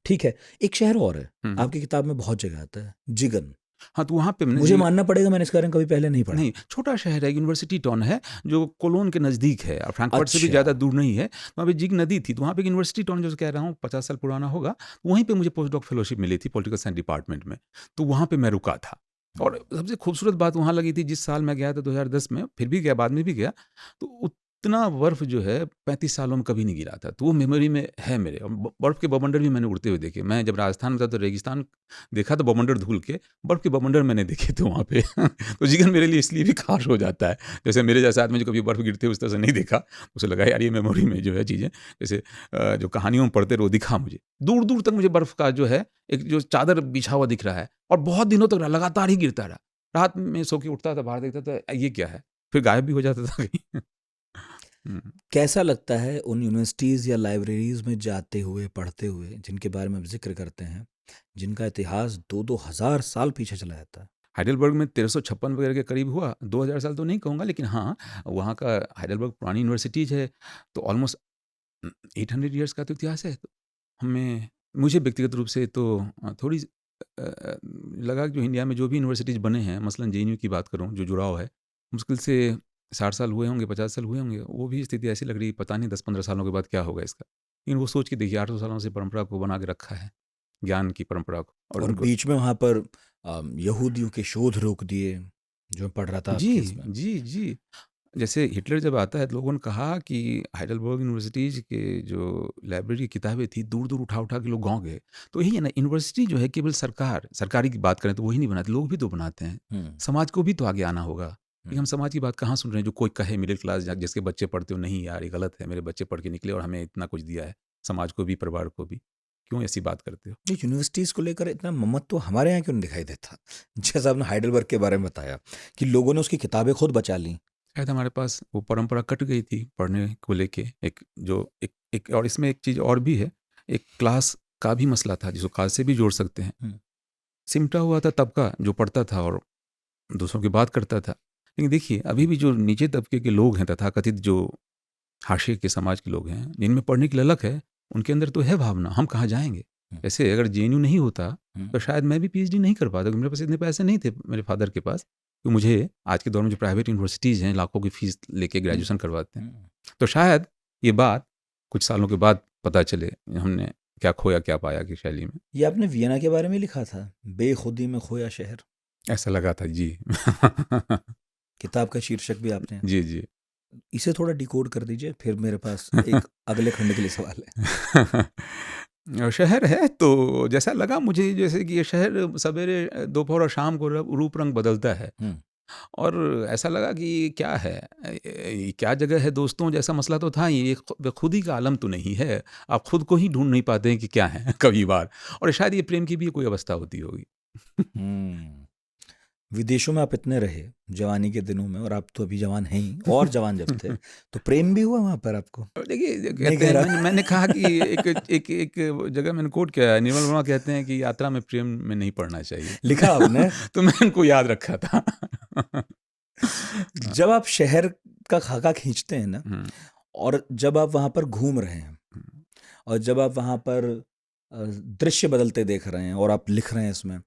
ठीक है, एक शहर और है, आपकी किताब में बहुत जगह आता है, जिगन। हाँ, तो वहाँ पे मुझे मानना पड़ेगा मैंने इसके बारे में कभी पहले नहीं पढ़ा। नहीं, छोटा शहर है, यूनिवर्सिटी टाउन है जो कोलोन के नज़दीक है और फ्रैंकफर्ट से भी ज़्यादा दूर नहीं है। वहाँ पे जिग नदी थी, तो वहाँ पे एक यूनिवर्सिटी टाउन जो कह रहा हूँ 50 साल पुराना होगा, वहीं पे मुझे पोस्ट डॉक फेलोशिप मिली थी पॉलिटिकल साइंस डिपार्टमेंट में। तो वहाँ पे मैं रुका था और सबसे खूबसूरत बात वहाँ लगी थी, जिस साल मैं गया था 2010 में, फिर भी गया, बाद में भी गया, तो इतना बर्फ़ जो है 35 सालों में कभी नहीं गिरा था। तो वो मेमोरी में है मेरे। और बर्फ़ के बवंडर भी मैंने उड़ते हुए देखे। मैं जब राजस्थान में था तो रेगिस्तान देखा तो बवंडर धूल के, बर्फ़ के बवंडर मैंने देखे थे वहाँ पे। तो जिगन मेरे लिए इसलिए भी खास हो जाता है। जैसे मेरे जैसे आदमी जो कभी बर्फ़ गिरते उस तरह से नहीं देखा, उसे लगा यार ये मेमोरी में जो है चीज़ें, जैसे जो कहानियों में पढ़ते रहो, दिखा मुझे। दूर-दूर तक मुझे बर्फ़ का जो है एक जो चादर बिछा हुआ दिख रहा है और बहुत दिनों तक लगातार ही गिरता रहा। रात में सो के उठता था, बाहर देखता था, ये क्या है? फिर गायब भी हो जाता था कहीं। कैसा लगता है उन यूनिवर्सिटीज़ या लाइब्रेरीज़ में जाते हुए, पढ़ते हुए, जिनके बारे में आप ज़िक्र करते हैं, जिनका इतिहास 2-2 हज़ार साल पीछे चला जाता है? हाइडेलबर्ग में 1356 वगैरह के करीब हुआ, 2000 साल तो नहीं कहूँगा, लेकिन हाँ, वहाँ का हाइडेलबर्ग पुरानी यूनिवर्सिटीज़ है, तो ऑलमोस्ट 800 ईयर्स का तो इतिहास है। तो मुझे व्यक्तिगत रूप से तो थोड़ी लगा कि जो इंडिया में जो भी यूनिवर्सिटीज़ बने हैं, मसलन जेएनयू की बात करूँ, जो जुड़ाव है, मुश्किल से 60 साल हुए होंगे, 50 साल हुए होंगे, वो भी स्थिति ऐसी लग रही है, पता नहीं 10-15 सालों के बाद क्या होगा इसका। लेकिन वो सोच के देखिए 800 सालों से परंपरा को बना के रखा है, ज्ञान की परंपरा को, और और उनको बीच में वहाँ पर यहूदियों के शोध रोक दिए, जो मैं पढ़ रहा था आपके इसमें। जी। जैसे हिटलर जब आता है तो लोगों ने कहा कि हाइडेलबर्ग यूनिवर्सिटीज़ के जो लाइब्रेरी की किताबें थी, दूर-दूर उठा-उठा के लोग गाँव गए। तो यही है ना, यूनिवर्सिटी जो है केवल सरकारी की बात करें तो वही नहीं बनाती, लोग भी तो बनाते हैं। समाज को भी तो आगे आना होगा। कि हम समाज की बात कहाँ सुन रहे हैं, जो कोई कहे मिडिल क्लास जिसके बच्चे पढ़ते हो, नहीं यार ये गलत है, मेरे बच्चे पढ़ के निकले और हमें इतना कुछ दिया है, समाज को भी, परिवार को भी। क्यों ऐसी बात करते हो? ये यूनिवर्सिटीज़ को लेकर इतना ममत्व हमारे यहाँ क्यों नहीं दिखाई देता? जैसा आपने हाइडेलबर्ग के बारे में बताया कि लोगों ने उसकी किताबें खुद बचा लीं। शायद हमारे पास वो परंपरा कट गई थी पढ़ने को लेके। एक और इसमें एक चीज़ और भी है, एक क्लास का भी मसला था जिसको क्लास से भी जोड़ सकते हैं। सिमटा हुआ था तबका जो पढ़ता था और दूसरों की बात करता था। लेकिन देखिए अभी भी जो नीचे तबके के लोग हैं, तथाकथित जो हाशिए के समाज के लोग हैं, जिनमें पढ़ने की ललक है, उनके अंदर तो है भावना, हम कहाँ जाएँगे? ऐसे अगर जेएनयू नहीं होता तो शायद मैं भी पीएचडी नहीं कर पाता, क्योंकि मेरे पास इतने पैसे नहीं थे मेरे फादर के पास। तो मुझे आज के दौर में जो प्राइवेट यूनिवर्सिटीज़ हैं, लाखों की फ़ीस लेके ग्रेजुएशन करवाते हैं। तो शायद ये बात कुछ सालों के बाद पता चले, हमने क्या खोया, क्या पाया की शैली में। ये आपने वियना के बारे में लिखा था, बेखुदी में खोया शहर। ऐसा लगा था, जी। किताब का शीर्षक भी आपने। जी। इसे थोड़ा डिकोड कर दीजिए, फिर मेरे पास एक अगले खंड के लिए सवाल है। शहर है तो जैसा लगा मुझे, जैसे कि ये शहर सवेरे, दोपहर और शाम को रूप रंग बदलता है। और ऐसा लगा कि क्या है, क्या जगह है दोस्तों, जैसा मसला तो था ही, ये खुद ही का आलम तो नहीं है, आप खुद को ही ढूंढ नहीं पाते हैं कि क्या है कभी बार। और शायद ये प्रेम की भी कोई अवस्था होती होगी। विदेशों में आप इतने रहे जवानी के दिनों में, और आप तो अभी जवान हैं ही, और जवान जब थे तो प्रेम भी हुआ वहाँ पर आपको? देखिए मैंने कहा कि एक जगह मैंने कोट किया है, निर्मल वर्मा कहते हैं कि यात्रा में प्रेम में नहीं पड़ना चाहिए। लिखा आपने? तो मैं उनको याद रखा था। जब आप शहर का खाका खींचते हैं ना, और जब आप वहाँ पर घूम रहे हैं, और जब आप वहाँ पर दृश्य बदलते देख रहे हैं और आप लिख रहे हैं इसमें,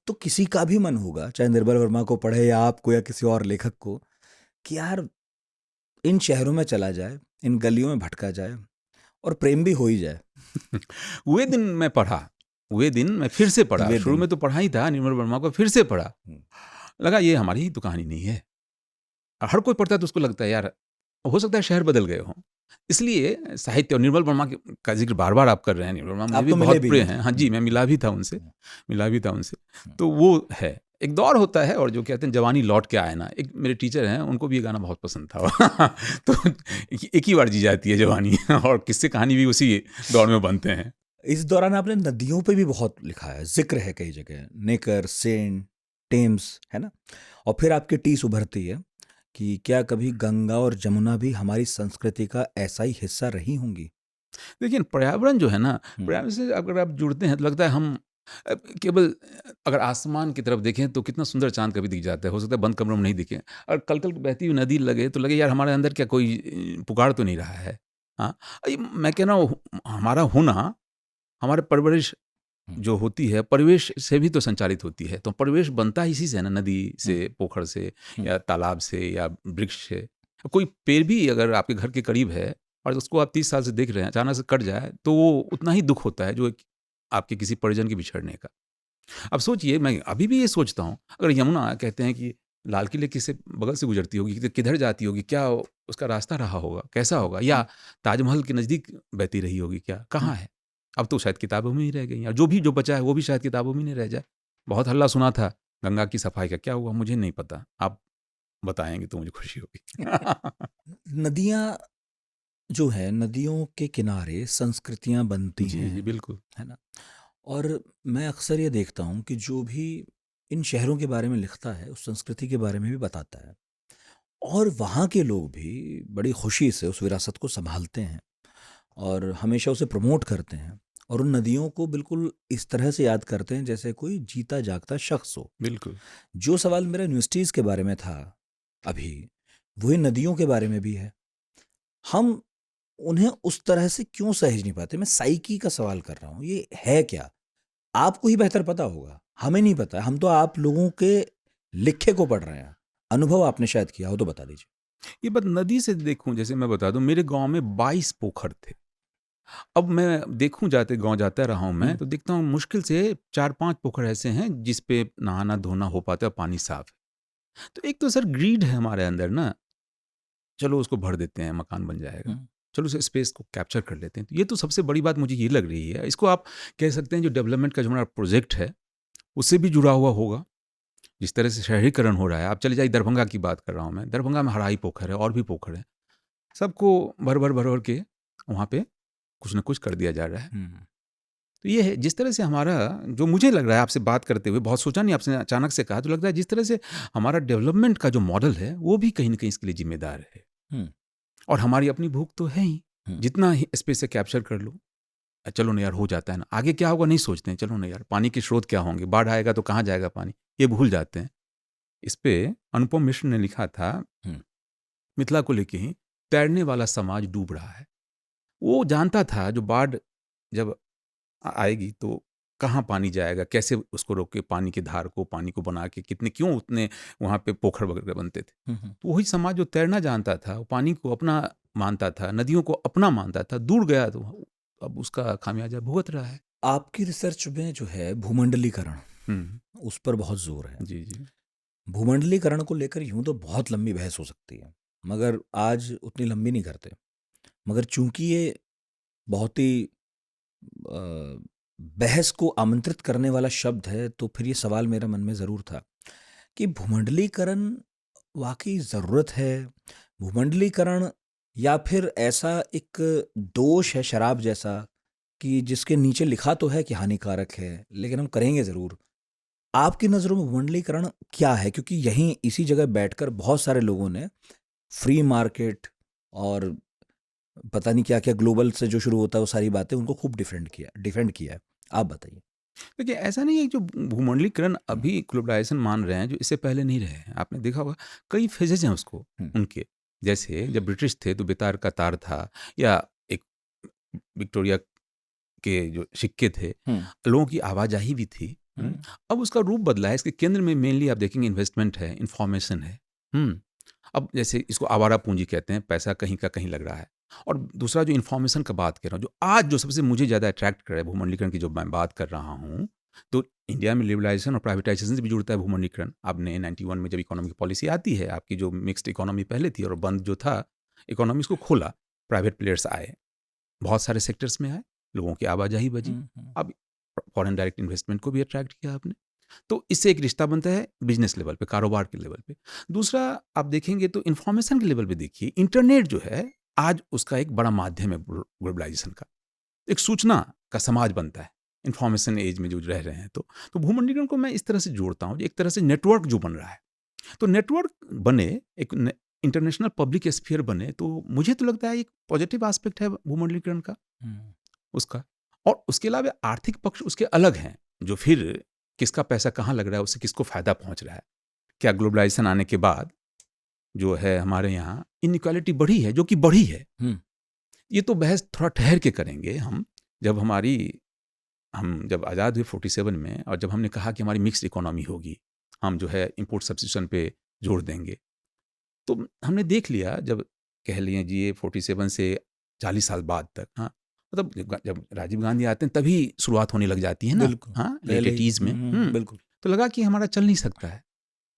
तो किसी का भी मन होगा, चाहे निर्मल वर्मा को पढ़े या आपको या किसी और लेखक को, कि यार इन शहरों में चला जाए, इन गलियों में भटका जाए और प्रेम भी हो ही जाए। वे दिन मैं पढ़ा, वे दिन मैं फिर से पढ़ा, शुरू में तो पढ़ा ही था निर्मल वर्मा को, फिर से पढ़ा, लगा ये हमारी ही तो कहानी नहीं है। हर कोई पढ़ता है तो उसको लगता है यार हो सकता है शहर बदल गए हों। इसलिए साहित्य, और निर्मल वर्मा का जिक्र बार बार आप कर रहे हैं, निर्मल वर्मा मुझे भी बहुत प्रिय हैं। हाँ जी, मैं मिला भी था उनसे। तो वो है, एक दौर होता है, और जो कहते हैं जवानी लौट के आए ना, एक मेरे टीचर हैं, उनको भी ये गाना बहुत पसंद था। तो एक ही बार जी जाती है जवानी, और किस्से कहानी भी उसी दौर में बनते हैं। इस दौरान आपने नदियों पे भी बहुत लिखा है, जिक्र है कई जगह, नेकर, सेंट, टेम्स, है ना? और फिर आपकी टीस उभरती है कि क्या कभी गंगा और जमुना भी हमारी संस्कृति का ऐसा ही हिस्सा रही होंगी? देखिए पर्यावरण जो है ना, हुँ, पर्यावरण से अगर आप जुड़ते हैं तो लगता है हम केवल अगर आसमान की तरफ देखें तो कितना सुंदर चाँद कभी दिख जाता है, हो सकता है बंद कमरों में नहीं दिखे और कल-कल बहती हुई नदी लगे तो लगे यार हमारे अंदर क्या कोई पुकार तो नहीं रहा है। हाँ, ये मैं कह रहा हूँ हमारा होना, हमारे परवरिश हुँ, जो होती है, परिवेश से भी तो संचालित होती है, तो परिवेश बनता ही इसी से है ना, नदी से, हुँ, पोखर से हुँ, या तालाब से या वृक्ष से। कोई पेड़ भी अगर आपके घर के करीब है और उसको आप 30 साल से देख रहे हैं, अचानक से कट जाए, तो वो उतना ही दुःख होता है जो एक आपके किसी परिजन के बिछड़ने का। अब सोचिए, मैं अभी भी ये सोचता हूँ, अगर यमुना कहते हैं कि लाल किले के से बगल से गुजरती होगी, कि किधर जाती होगी, क्या उसका रास्ता रहा होगा, कैसा होगा? या हुँ, ताजमहल के नज़दीक बहती रही होगी क्या? हुँ। कहाँ है? अब तो शायद किताबों में ही रह गई, और जो भी जो बचा है वो भी शायद किताबों में नहीं रह जाए। बहुत हल्ला सुना था गंगा की सफाई का, क्या हुआ मुझे नहीं पता। आप बताएँगे तो मुझे खुशी होगी। नदियाँ जो है, नदियों के किनारे संस्कृतियाँ बनती जी, जी, हैं, बिल्कुल। है ना? और मैं अक्सर ये देखता हूँ कि जो भी इन शहरों के बारे में लिखता है, उस संस्कृति के बारे में भी बताता है। और वहाँ के लोग भी बड़ी खुशी से उस विरासत को सँभालते हैं और हमेशा उसे प्रमोट करते हैं और उन नदियों को बिल्कुल इस तरह से याद करते हैं जैसे कोई जीता जागता शख्स हो। बिल्कुल। जो सवाल मेरा यूनिवर्सिटीज़ के बारे में था अभी, वही नदियों के बारे में भी है। हम उन्हें उस तरह से क्यों सहेज नहीं पाते? मैं साइकी का सवाल कर रहा हूँ, ये है क्या? आपको ही बेहतर पता होगा, हमें नहीं पता। हम तो आप लोगों के लिखे को पढ़ रहे हैं। अनुभव आपने शायद किया हो तो बता दीजिए। ये बात नदी से देखूँ, जैसे मैं बता दूँ, मेरे गाँव में 22 पोखर थे। अब मैं देखूँ, जाते गाँव जाता रहा हूँ मैं, हुँ, तो देखता हूँ मुश्किल से 4-5 पोखर ऐसे हैं जिस पे नहाना-धोना हो पाता है और पानी साफ़ है। तो एक तो सर ग्रीड है हमारे अंदर ना, चलो उसको भर देते हैं, मकान बन जाएगा। हुँ, चलो उस स्पेस को कैप्चर कर लेते हैं। तो ये तो सबसे बड़ी बात मुझे ये लग रही है। इसको आप कह सकते हैं जो डेवलपमेंट का जो हमारा प्रोजेक्ट है, उससे भी जुड़ा हुआ होगा। जिस तरह से शहरीकरण हो रहा है, आप चले जाइए, दरभंगा की बात कर रहा हूँ मैं। दरभंगा में हराही पोखर है और भी पोखर हैं। सबको भर-भर के वहाँ पे कुछ न कुछ कर दिया जा रहा है। हुँ, तो ये है, जिस तरह से हमारा, जो मुझे लग रहा है आपसे बात करते हुए, बहुत सोचा नहीं, आपसे अचानक से कहा तो लगता है जिस तरह से हमारा डेवलपमेंट का जो मॉडल है वो भी कहीं न कहीं इसके लिए ज़िम्मेदार है। हुँ, और हमारी अपनी भूख तो है ही, हुँ, जितना ही स्पेस से कैप्चर कर लो, चलो ना यार हो जाता है ना, आगे क्या होगा नहीं सोचते हैं, चलो ना यार पानी के स्रोत क्या होंगे, बाढ़ आएगा तो कहाँ जाएगा पानी, ये भूल जाते हैं। इस पे अनुपम मिश्र ने लिखा था, हुँ, मिथिला को लेके ही, तैरने वाला समाज डूब रहा है। वो जानता था जो बाढ़ जब आएगी तो कहाँ पानी जाएगा, कैसे उसको रोके, पानी की धार को, पानी को बना के कितने क्यों उतने वहाँ पे पोखर वगैरह बनते थे। हुँ, हुँ। तो वही समाज जो तैरना जानता था, वो पानी को अपना मानता था, नदियों को अपना मानता था, दूर गया तो अब उसका खामियाजा भुगत रहा है। आपकी रिसर्च में जो है भूमंडलीकरण, हुँ। उस पर बहुत ज़ोर है। जी, जी। भूमंडलीकरण को लेकर यूँ तो बहुत लंबी बहस हो सकती है, मगर आज उतनी लंबी नहीं करते। मगर चूँकि ये बहुत ही अ, बहस को आमंत्रित करने वाला शब्द है, तो फिर ये सवाल मेरे मन में ज़रूर था कि भूमंडलीकरण वाक़ई ज़रूरत है? भूमंडलीकरण या फिर ऐसा एक दोष है शराब जैसा कि जिसके नीचे लिखा तो है कि हानिकारक है, लेकिन हम करेंगे ज़रूर। आपकी नज़रों में भूमंडलीकरण क्या है? क्योंकि यहीं इसी जगह बैठकर बहुत सारे लोगों ने फ्री मार्केट और पता नहीं क्या-क्या ग्लोबल से जो शुरू होता है वो सारी बातें उनको खूब डिफेंड किया है। आप बताइए? देखिए, ऐसा नहीं है कि जो भूमंडलीकरण हुँ, अभी ग्लोबलाइज़ेशन मान रहे हैं, जो इससे पहले नहीं रहे हैं। आपने देखा होगा कई फ़ेजेज़ हैं उसको, हुँ, उनके। जैसे जब ब्रिटिश थे तो बेतार का तार था, या एक विक्टोरिया के जो सिक्के थे, हुँ, लोगों की आवाजाही भी थी। हुँ, अब उसका रूप बदला है, इसके केंद्र में मेनली आप देखेंगे इन्वेस्टमेंट है, इन्फॉर्मेशन है। अब जैसे इसको आवारा पूँजी कहते हैं, पैसा कहीं का कहीं लग रहा है। और दूसरा जो इन्फॉर्मेशन का बात कर रहा हूँ, जो आज जो सबसे मुझे ज़्यादा अट्रैक्ट कर रहा है भूमंडलीकरण की, जो मैं बात कर रहा हूँ, तो इंडिया में लिबरलाइज़ेशन और प्राइवेटाइज़ेशन से भी जुड़ता है भूमंडलीकरण। आपने 91 में जब इकोनॉमिक पॉलिसी आती है, आपकी जो मिक्स्ड इकोनॉमी पहले थी और बंद जो था, इकोनॉमी उसको खोला, प्राइवेट प्लेयर्स आए। बहुत सारे सेक्टर्स में आए, लोगों की आवाजाही बढ़ी। हुँ, हुँ, अब फॉरेन डायरेक्ट इन्वेस्टमेंट को भी अट्रैक्ट किया आपने। तो इससे एक रिश्ता बनता है बिज़नेस लेवल पे, कारोबार के लेवल पे। दूसरा आप देखेंगे तो इन्फॉर्मेशन के लेवल पे देखिए, इंटरनेट जो है आज उसका एक बड़ा माध्यम है ग्लोबलाइज़ेशन का। एक सूचना का समाज बनता है, इन्फॉर्मेशन एज में जो रह रहे हैं। तो भूमंडलीकरण को मैं इस तरह से जोड़ता हूँ, एक तरह से नेटवर्क जो बन रहा है। तो नेटवर्क बने, एक इंटरनेशनल पब्लिक स्फीयर बने, तो मुझे तो लगता है एक पॉजिटिव एस्पेक्ट है भूमंडलीकरण का, उसका। और उसके अलावा आर्थिक पक्ष उसके अलग हैं, जो फिर किसका पैसा कहाँ लग रहा है, उससे किसको फायदा पहुंच रहा है। क्या ग्लोबलाइजेशन आने के बाद जो है हमारे यहाँ इनइक्वालिटी बढ़ी है, जो कि बढ़ी है। ये तो बहस थोड़ा ठहर के करेंगे हम, जब हम जब आज़ाद हुए 47 में, और जब हमने कहा कि हमारी मिक्स्ड इकोनॉमी होगी, हम जो है इंपोर्ट सब्स्टिट्यूशन पे जोड़ देंगे, तो हमने देख लिया, जब कह लीजिए 47 से 40 साल बाद तक, हाँ, मतलब जब राजीव गांधी आते हैं तभी शुरुआत होने लग जाती है ना, हाँ, लेट 80s में। बिल्कुल। तो लगा कि हमारा चल नहीं सकता है,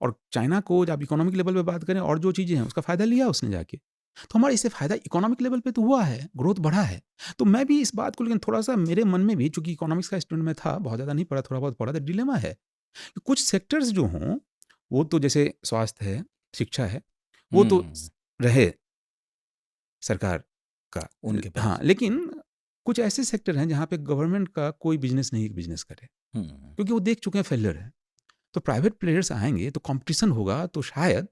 और चाइना को जब इकोनॉमिक लेवल पे बात करें और जो चीज़ें हैं उसका फ़ायदा लिया उसने जाके, तो हमारा इससे फ़ायदा इकोनॉमिक लेवल पे तो हुआ है, ग्रोथ बढ़ा है। तो मैं भी इस बात को, लेकिन थोड़ा-सा मेरे मन में भी, चूँकि इकोनॉमिक्स का स्टूडेंट मैं था, बहुत ज़्यादा नहीं पढ़ा, थोड़ा बहुत पढ़ा, तो डिलेमा है कि कुछ सेक्टर्स जो हों, वो तो जैसे स्वास्थ्य है, शिक्षा है, वो तो रहे सरकार का उनके पास। हाँ, लेकिन कुछ ऐसे सेक्टर हैं जहाँ पे गवर्नमेंट का कोई बिजनेस नहीं बिजनेस करे, क्योंकि वो देख चुके हैं फेलियर है। तो प्राइवेट प्लेयर्स आएंगे तो कंपटीशन होगा, तो शायद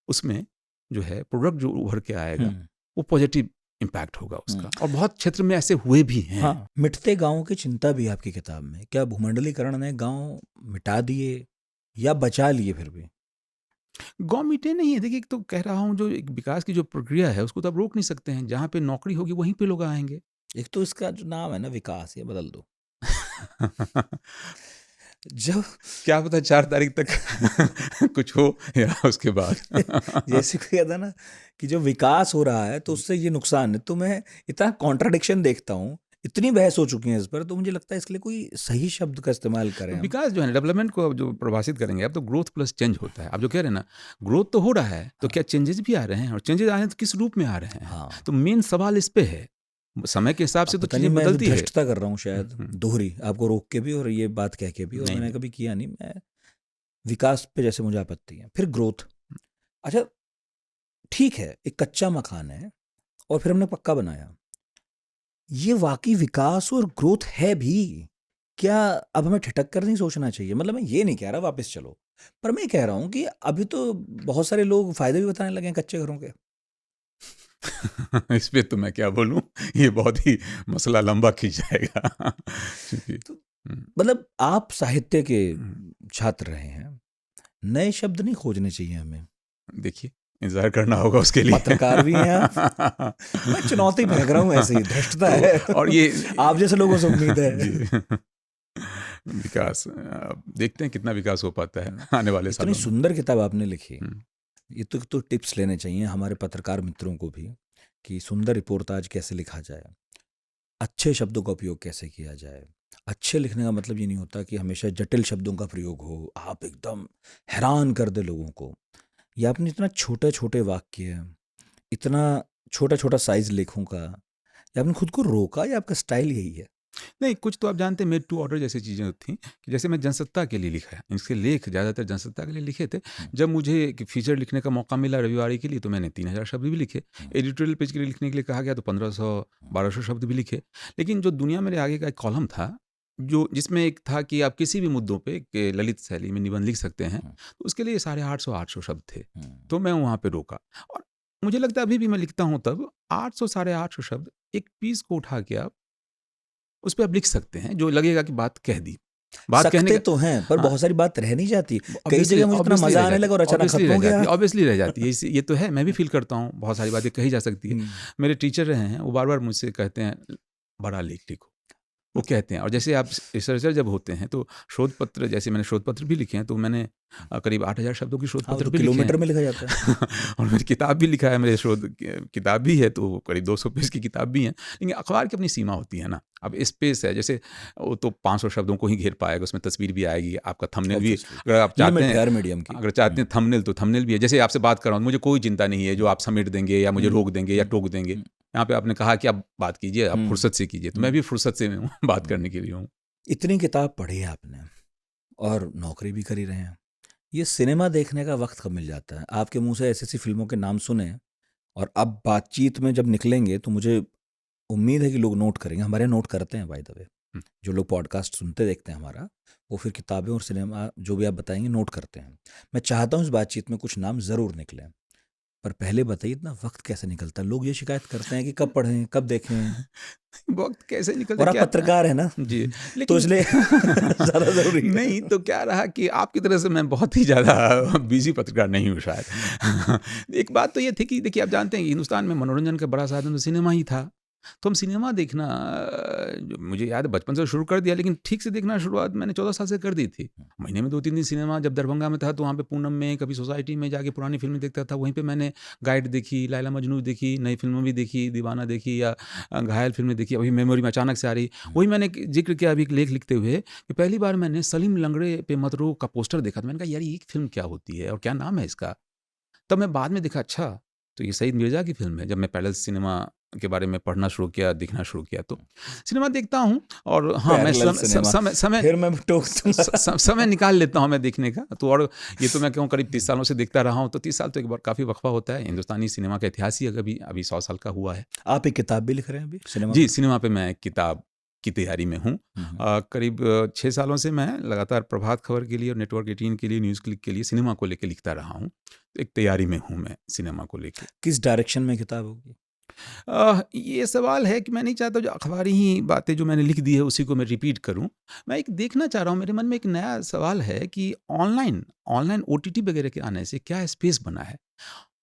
उसमें जो है प्रोडक्ट जो उभर के आएगा वो पॉजिटिव इम्पैक्ट होगा उसका, और बहुत क्षेत्र में ऐसे हुए भी हैं। हाँ, मिटते गांव की चिंता भी आपकी किताब में। क्या भूमंडलीकरण ने गांव मिटा दिए या बचा लिए? फिर भी गाँव मिटे नहीं है। देखिए, एक तो कह रहा हूँ, जो एक विकास की जो प्रक्रिया है उसको तो आप रोक नहीं सकते हैं। जहाँ पे नौकरी होगी वहीं पे लोग आएंगे। एक तो इसका जो नाम है ना विकास, ये बदल दो। जब क्या पता 4 तारीख तक कुछ हो या उसके बाद। जैसे कोई कहता ना कि जो विकास हो रहा है तो उससे ये नुकसान है, तो मैं इतना कॉन्ट्राडिक्शन देखता हूँ, इतनी बहस हो चुकी है इस पर, तो मुझे लगता है इसके लिए कोई सही शब्द का इस्तेमाल करें हम। विकास जो है डेवलपमेंट को जो परिभाषित करेंगे, अब तो ग्रोथ प्लस चेंज होता है। आप जो कह रहे हैं ना, ग्रोथ तो हो रहा है, तो क्या चेंजेस भी आ रहे हैं, और चेंजेस आ रहे हैं तो किस रूप में आ रहे हैं। हाँ। तो मेन सवाल इस पे है, समय के हिसाब से तो चीजें बदलती है। धृष्टता कर रहा हूँ शायद, दोहरी, आपको रोक के भी और ये बात कह के भी, और मैंने कभी किया नहीं। मैं विकास पे जैसे मुझे आपत्ति है, फिर ग्रोथ। अच्छा ठीक है, एक कच्चा मकान है और फिर हमने पक्का बनाया, ये वाकई विकास और ग्रोथ है भी क्या? अब हमें ठिठक कर नहीं सोचना चाहिए? मतलब मैं ये नहीं कह रहा वापस चलो, पर मैं कह रहा हूँ कि अभी तो बहुत सारे लोग फायदे भी बताने लगे हैं कच्चे घरों के। इस पे तो मैं क्या बोलूं, ये बहुत ही मसला लंबा खींच जाएगा। तो मतलब आप साहित्य के छात्र रहे हैं, नए शब्द नहीं खोजने चाहिए हमें? देखिए, इंतजार करना होगा उसके लिए। पत्रकार भी हैं आप। मैं चुनौती फेंक रहा हूँ, ऐसे ही धृष्टता है और ये आप जैसे लोगों से उम्मीद है। विकास, देखते हैं कितना विकास हो पाता है आने वाले सालों में। इतनी सुंदर किताब आपने लिखी, ये तो टिप्स लेने चाहिए हमारे पत्रकार मित्रों को भी, कि सुंदर रिपोर्टाज कैसे लिखा जाए, अच्छे शब्दों का उपयोग कैसे किया जाए। अच्छे लिखने का मतलब ये नहीं होता कि हमेशा जटिल शब्दों का प्रयोग हो, आप एकदम हैरान कर दे लोगों को। या आपने इतना छोटे छोटे वाक्य, इतना छोटा छोटा साइज लेखों का, या आपने खुद को रोका, या आपका स्टाइल यही है? नहीं, कुछ तो आप जानते हैं, मेड टू ऑर्डर जैसी चीज़ें थी, कि जैसे मैं जनसत्ता के लिए लिखा है, इसके लेख ज़्यादातर जनसत्ता के लिए लिखे थे। जब मुझे एक फीचर लिखने का मौका मिला रविवारी के लिए, तो मैंने 3000 शब्द भी लिखे। एडिटोरियल पेज के लिए लिखने के लिए कहा गया तो 1500-1200 शब्द भी लिखे। लेकिन जो दुनिया मेरे आगे का एक कॉलम था, जो जिसमें एक था कि आप किसी भी मुद्दों पे एक ललित शैली में निबंध लिख सकते हैं, तो उसके लिए 850-800 शब्द थे। तो मैं वहाँ पे रोका, और मुझे लगता है अभी भी मैं लिखता हूँ तब 800-850 शब्द एक पीस को उठा के आप उस पे आप लिख सकते हैं, जो लगेगा कि बात कह दी। बात कहने सकते तो हैं, पर बहुत सारी बात रह नहीं जाती। कई जगह मुझे इतना मजा आने लगा और अचानक खत्म हो गया। ऑब्वियसली रह जाती है, ये तो है, मैं भी फील करता हूँ, बहुत सारी बातें कही जा सकती है। मेरे टीचर रहे हैं, वो बार बार मुझसे कहते हैं बड़ा लेख लिखो, वो कहते हैं। और जैसे आप रिसर्चर जब होते हैं तो शोध पत्र, जैसे मैंने शोध पत्र भी लिखे हैं, तो मैंने करीब 8000 शब्दों की शोध पत्र भी लिखे हैं। किलोमीटर में लिखा जाता है। और मेरी किताब भी लिखा है, मेरे शोध किताब भी है, तो करीब 200 पेज की किताब भी है। लेकिन अखबार की अपनी सीमा होती है ना, अब स्पेस है, जैसे वो तो 500 शब्दों को ही घेर पाएगा, उसमें तस्वीर भी आएगी, आपका थंबनेल भी, अगर आप चाहते हैं मीडियम की, अगर चाहते हैं थंबनेल, तो थंबनेल भी है। जैसे आपसे बात कर रहा हूँ, मुझे कोई चिंता नहीं है जो आप समेट देंगे या मुझे रोक देंगे या टोक देंगे। यहाँ पे आपने कहा कि आप बात कीजिए, आप फुर्सत से कीजिए, तो मैं भी फुर्सत से हूँ बात करने के लिए हूँ। इतनी किताब पढ़ी है आपने और नौकरी भी कर ही रहे हैं, ये सिनेमा देखने का वक्त कब मिल जाता है? आपके मुंह से ऐसी ऐसी फिल्मों के नाम सुने, और अब बातचीत में जब निकलेंगे तो मुझे उम्मीद है कि लोग नोट करेंगे, हमारे यहाँ नोट करते हैं बाय द वे। हम्म। जो लोग पॉडकास्ट सुनते देखते हैं हमारा, वो फिर किताबें और सिनेमा जो भी आप बताएंगे नोट करते हैं। मैं चाहता हूँ इस बातचीत में कुछ नाम ज़रूर निकलें, पर पहले बताइए इतना वक्त कैसे निकलता है? लोग ये शिकायत करते हैं कि कब पढ़ें, कब देखें, वक्त कैसे निकलता और आप क्या पत्रकार हैं ना, जी, तो लेकिन इसलिए ज़्यादा ज़रूरी है। नहीं तो क्या रहा कि आपकी तरह से मैं बहुत ही ज़्यादा बिजी पत्रकार नहीं हूँ शायद। एक बात तो ये थी कि देखिए आप जानते हैं कि हिंदुस्तान में मनोरंजन का बड़ा साधन तो सिनेमा ही था। तो हम सिनेमा देखना जो मुझे याद है बचपन से शुरू कर दिया, लेकिन ठीक से देखना शुरुआत मैंने 14 साल से कर दी थी। महीने में 2-3 दिन सिनेमा, जब दरभंगा में था तो वहाँ पे पूनम में कभी सोसाइटी में जाके पुरानी फिल्में देखता था। वहीं पे मैंने गाइड देखी, लैला मजनू देखी, नई फिल्में भी देखी, दीवाना देखी या घायल फिल्में देखी। अभी मेमोरी में अचानक से आ रही, वही मैंने जिक्र किया अभी एक लेख लिखते हुए कि पहली बार मैंने सलीम लंगड़े पे मत रो का पोस्टर देखा। तो मैंने कहा यार ये फिल्म क्या होती है और क्या नाम है इसका? तब मैं बाद में देखा, अच्छा तो ये सईद मिर्ज़ा की फ़िल्म है। जब मैं पैरेलल सिनेमा के बारे में पढ़ना शुरू किया, देखना शुरू किया, तो सिनेमा देखता हूँ और हाँ, मैं पैरेलल सिनेमा, समय फिर मैं टोक दूंगा। समय निकाल लेता हूँ मैं देखने का। तो और ये तो मैं कहूँ करीब 30 सालों से देखता रहा हूँ, तो 30 साल तो एक बार काफ़ी वक़्फ़ा होता है। हिंदुस्तानी सिनेमा का इतिहास ही अभी 100 साल का हुआ है। आप एक किताब भी लिख रहे हैं अभी सिनेमा जी, पर? सिनेमा पे मैं किताब की तैयारी में हूँ। करीब 6 सालों से मैं लगातार प्रभात खबर के लिए और नेटवर्क 18 के लिए, न्यूज़ क्लिक के लिए सिनेमा को लेके लिखता रहा हूँ। एक तैयारी में हूँ मैं सिनेमा को लेके। किस डायरेक्शन में किताब होगी? ये सवाल है कि मैं नहीं चाहता जो अखबारी ही बातें जो मैंने लिख दी है उसी को मैं रिपीट करूं। मैं एक देखना चाह रहा हूं, मेरे मन में एक नया सवाल है कि ऑनलाइन ओटीटी वगैरह के आने से क्या स्पेस बना है।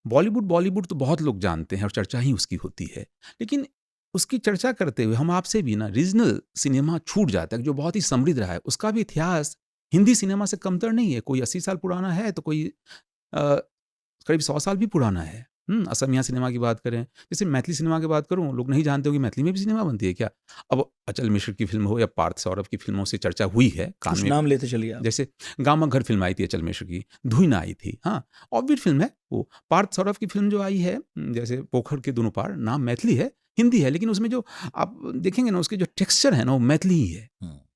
बॉलीवुड तो बहुत लोग जानते हैं और चर्चा ही उसकी होती है, लेकिन उसकी चर्चा करते हुए हम आपसे भी ना रीजनल सिनेमा छूट जाता है जो बहुत ही समृद्ध रहा है। उसका भी इतिहास हिंदी सिनेमा से कमतर नहीं है। कोई 80 साल पुराना है तो कोई अ, करीब 100 साल भी पुराना है। असमिया सिनेमा की बात करें, जैसे मैथिली सिनेमा की बात करूँ, लोग नहीं जानते होंगे मैथिली में भी सिनेमा बनती है क्या? अब अचल मिश्र की फ़िल्म हो या पार्थ सौरभ की फ़िल्मों से चर्चा हुई है, कान कुछ में। नाम लेते चलिए आप। जैसे गामा घर फ़िल्म आई थी अचल मिश्र की, धुइना आई थी, हाँ, ऑर्बिट फ़िल्म है वो। पार्थ सौरभ की फ़िल्म जो आई है जैसे पोखर के दोनों पार, नाम मैथिली है, हिंदी है, लेकिन उसमें जो आप देखेंगे ना उसके जो टेक्सचर है ना वो मैथिली ही है।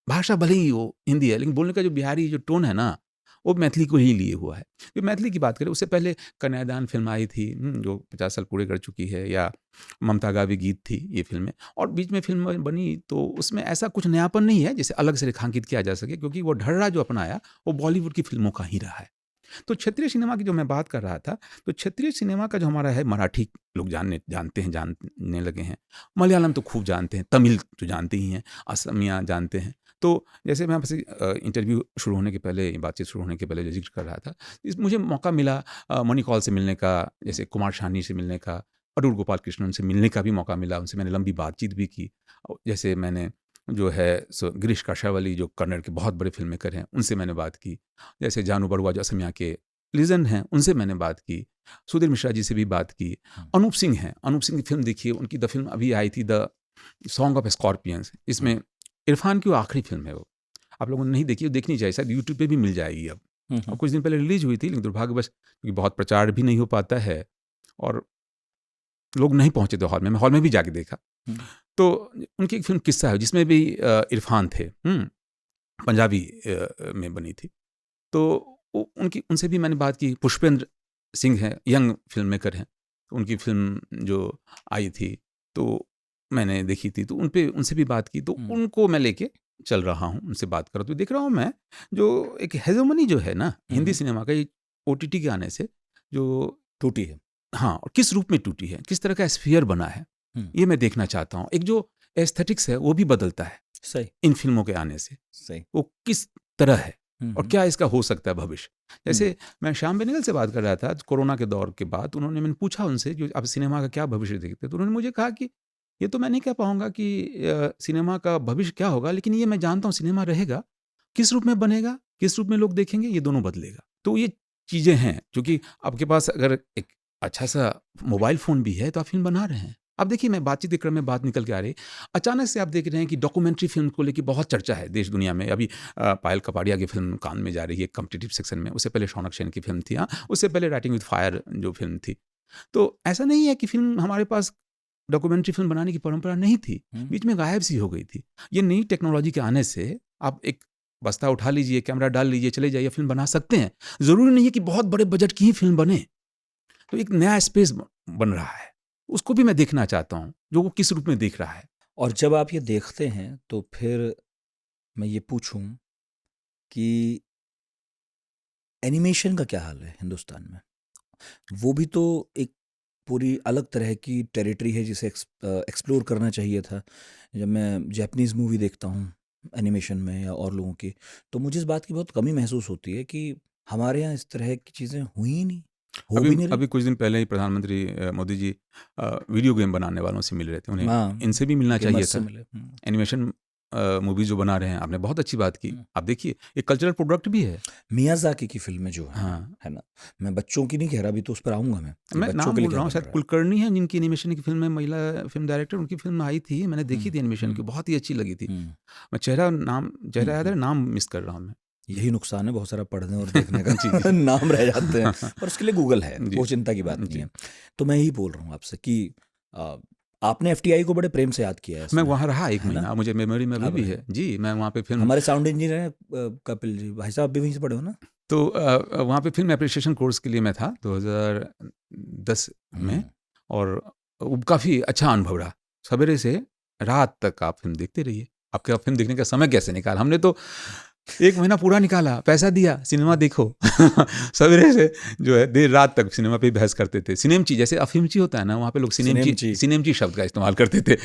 भाषा भले ही वो हिंदी है, लेकिन बोलने का जो बिहारी जो टोन है ना, वो मैथिली को ही लिए हुआ है। तो मैथिली की बात करें, उससे पहले कन्यादान फ़िल्म आई थी जो 50 साल पूरे कर चुकी है, या ममता गावी गीत थी ये फ़िल्में, और बीच में फ़िल्म बनी तो उसमें ऐसा कुछ नयापन नहीं है जिसे अलग से रेखांकित किया जा सके, क्योंकि वो ढर्रा जो अपनाया वो बॉलीवुड की फ़िल्मों का ही रहा है। तो क्षेत्रीय सिनेमा की जो मैं बात कर रहा था, तो क्षेत्रीय सिनेमा का जो हमारा है, मराठी लोग जानने लगे हैं, मलयालम तो खूब जानते हैं, तमिल तो जानते ही हैं, असमिया जानते हैं। तो जैसे मैं आपसे इंटरव्यू शुरू होने के पहले, बातचीत शुरू होने के पहले जो ज़िक्र कर रहा था, मुझे मौका मिला मणि कौल से मिलने का, जैसे कुमार शानी से मिलने का, अडूर गोपाल कृष्णन से मिलने का भी मौका मिला। उनसे मैंने लंबी बातचीत भी की। जैसे मैंने जो है गिरीश काशावली जो कन्नड़ के बहुत बड़े फ़िल्म मेकर हैं, उनसे मैंने बात की। जैसे जानू बरुआ जो असमिया के लीजेंड हैं, उनसे मैंने बात की। सुधीर मिश्रा जी से भी बात की। अनूप सिंह हैं, अनूप सिंह की फ़िल्म देखिए, उनकी द फ़िल्म अभी आई थी द सॉन्ग ऑफ स्कॉर्पियंस। इसमें इरफान की वो आखिरी फ़िल्म है वो। आप लोगों ने नहीं देखी, वो देखनी चाहिए, शायद यूट्यूब पे भी मिल जाएगी अब। और कुछ दिन पहले रिलीज़ हुई थी, लेकिन दुर्भाग्यवश क्योंकि बहुत प्रचार भी नहीं हो पाता है और लोग नहीं पहुँचे थे हॉल में, मैं हॉल में भी जाके देखा। तो उनकी एक फ़िल्म किस्सा है जिसमें भी इरफान थे, पंजाबी में बनी थी। तो उनसे भी मैंने बात की। पुष्पेंद्र सिंह हैं, यंग फ़िल्म मेकर हैं, तो उनकी फ़िल्म जो आई थी तो मैंने देखी थी, तो उनसे भी बात की। तो उनको मैं लेके चल रहा हूँ, उनसे बात कर रहा हूँ। तो देख रहा हूँ मैं जो एक हेजेमनी जो है ना हिंदी सिनेमा का, ये ओटीटी के आने से जो टूटी है। हाँ, और किस रूप में टूटी है, किस तरह का स्फीयर बना है, ये मैं देखना चाहता हूँ। एक जो एस्थेटिक्स है वो भी बदलता है सही। इन फ़िल्मों के आने से। सही। वो किस तरह है और क्या इसका हो सकता है भविष्य। जैसे मैं श्याम बेनेगल से बात कर रहा था कोरोना के दौर के बाद, मैंने पूछा उनसे कि आप सिनेमा का क्या भविष्य देखते हैं, तो उन्होंने मुझे कहा कि ये तो मैं नहीं कह पाऊंगा कि सिनेमा का भविष्य क्या होगा, लेकिन ये मैं जानता हूँ सिनेमा रहेगा, किस रूप में बनेगा, किस रूप में लोग देखेंगे, ये दोनों बदलेगा। तो ये चीज़ें हैं, क्योंकि आपके पास अगर एक अच्छा सा मोबाइल फ़ोन भी है तो आप फिल्म बना रहे हैं। अब देखिए, मैं बातचीत के क्रम में बात निकल के आ रही, अचानक से आप देख रहे हैं कि डॉक्यूमेंट्री फ़िल्म को लेके बहुत चर्चा है देश दुनिया में। अभी पायल कपाड़िया की फ़िल्म कान में जा रही है कॉम्पिटिटिव सेक्शन में, उससे पहले शौनक सेन की फ़िल्म थी, हाँ, उससे पहले राइटिंग विद फायर जो फ़िल्म थी। तो ऐसा नहीं है कि फ़िल्म हमारे पास डॉक्यूमेंट्री फ़िल्म बनाने की परंपरा नहीं थी, बीच में गायब सी हो गई थी। ये नई टेक्नोलॉजी के आने से आप एक बस्ता उठा लीजिए, कैमरा डाल लीजिए, चले जाइए, फ़िल्म बना सकते हैं। ज़रूरी नहीं है कि बहुत बड़े बजट की ही फ़िल्म बने। तो एक नया स्पेस बन रहा है, उसको भी मैं देखना चाहता हूँ, जो वो किस रूप में देख रहा है। और जब आप ये देखते हैं तो फिर मैं ये पूछूं कि एनिमेशन का क्या हाल है हिंदुस्तान में? वो भी तो एक पूरी अलग तरह की टेरिटरी है जिसे एक्सप्लोर करना चाहिए था। जब मैं जापानीज़ मूवी देखता हूँ एनिमेशन में या और लोगों की, तो मुझे इस बात की बहुत कमी महसूस होती है कि हमारे यहाँ इस तरह की चीज़ें हुई ही नहीं, हो अभी भी नहीं रही। अभी कुछ दिन पहले ही प्रधानमंत्री मोदी जी वीडियो गेम बनाने वालों से मिल रहे थे, उन्हें हाँ, इनसे भी मिलना चाहिए गेमर्स से था। मिले। एनिमेशन मूवी जो बना रहे हैं, आपने बहुत अच्छी बात की। आप देखिए, एक कल्चरल प्रोडक्ट भी है। मियाज़ाकी की फ़िल्में जो हैं, हाँ, है ना? मैं बच्चों की नहीं कह रहा, अभी तो उस पर आऊँगा मैं, कि मैं बच्चों नाम के लिए बोल क्या रहा हूँ, बन शायद रहा है। कुलकर्णी हैं जिनकी एनिमेशन की फ़िल्म है, महिला फ़िल्म डायरेक्टर, उनकी फ़िल्म आई थी, मैंने देखी हुँ, थी एनिमेशन की, हुँ, बहुत ही अच्छी लगी थी। हुँ, मैं चेहरा याद है, नाम मिस कर रहा हूँ मैं। यही नुकसान है बहुत सारा पढ़ने और देखने का। जी, जी। नाम रह जाते हैं, पर उसके लिए गूगल है, जी, वो चिंता की बात नहीं जी। है। तो मैं यही बोल रहा हूँ आपसे कि अ, आपने एफटीआई को बड़े प्रेम से याद किया है मैं इसमें, वहाँ रहा 1 है ना? महीना, मुझे मेमोरी में अभी आप भी रहे। है। जी, मैं वहाँ पे फ़िल्म हमारे साउंड इंजीनियर हैं कपिल जी, भाई साहब भी वहीं से पढ़े हो ना? तो वहाँ पे फ़िल्म एप्रिसिएशन कोर्स के लिए मैं था 2010 में, हुँ, और वो काफ़ी अच्छा अनुभव रहा। सवेरे से रात तक आप फ़िल्म देखते रहिए। आपका फ़िल्म देखने का समय कैसे निकाला? हमने तो 1 महीना पूरा निकाला, पैसा दिया, सिनेमा देखो। सवेरे से जो है देर रात तक सिनेमा पे ही बहस करते थे। सिनेमची, जैसे अफ़िल्मची होता है ना, वहाँ पे लोग सिनेमची। सिनेमची शब्द का इस्तेमाल करते थे।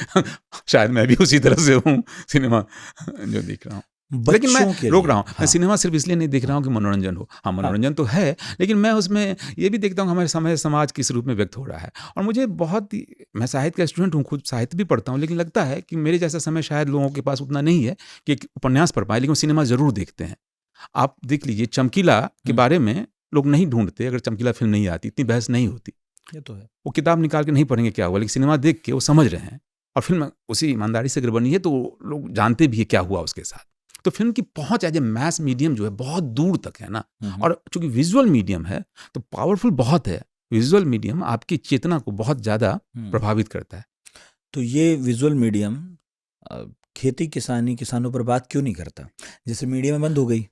शायद मैं भी उसी तरह से हूँ, सिनेमा जो देख रहा हूँ। लेकिन मैं बच्चों के रोक लिए, रहा हूँ, मैं हाँ, सिनेमा सिर्फ़ इसलिए नहीं देख रहा हाँ, हूँ कि मनोरंजन हो। हाँ, हाँ, मनोरंजन तो है, लेकिन मैं उसमें ये भी देखता हूँ हमारे समाज किस रूप में व्यक्त हो रहा है। और मुझे बहुत ही, मैं साहित्य का स्टूडेंट हूँ, खुद साहित्य भी पढ़ता हूँ, लेकिन लगता है कि मेरे जैसा समय शायद लोगों के पास उतना नहीं है कि एक उपन्यास पढ़ पाएँ, लेकिन वो सिनेमा ज़रूर देखते हैं। आप देख लीजिए, चमकीला के हुँ, बारे में लोग नहीं ढूँढते, अगर चमकीला फ़िल्म नहीं आती, इतनी बहस नहीं होती। ये तो है। वो किताब निकाल के नहीं पढ़ेंगे क्या हुआ, लेकिन सिनेमा देख के वो समझ रहे हैं, और फ़िल्म उसी ईमानदारी से अगर बनी है तो लोग जानते भी हैं क्या हुआ उसके साथ। तो फ़िल्म की पहुँच एज़ ए मैस मीडियम जो है बहुत दूर तक है ना, हुँ, हुँ, और चूँकि विज़ुअल मीडियम है तो पावरफुल बहुत है। विज़ुअल मीडियम आपकी चेतना को बहुत ज़्यादा हुँ। प्रभावित करता है। तो ये विजुअल मीडियम अ, खेती किसानी किसानों पर बात क्यों नहीं करता? जैसे मीडिया में बंद हो गई,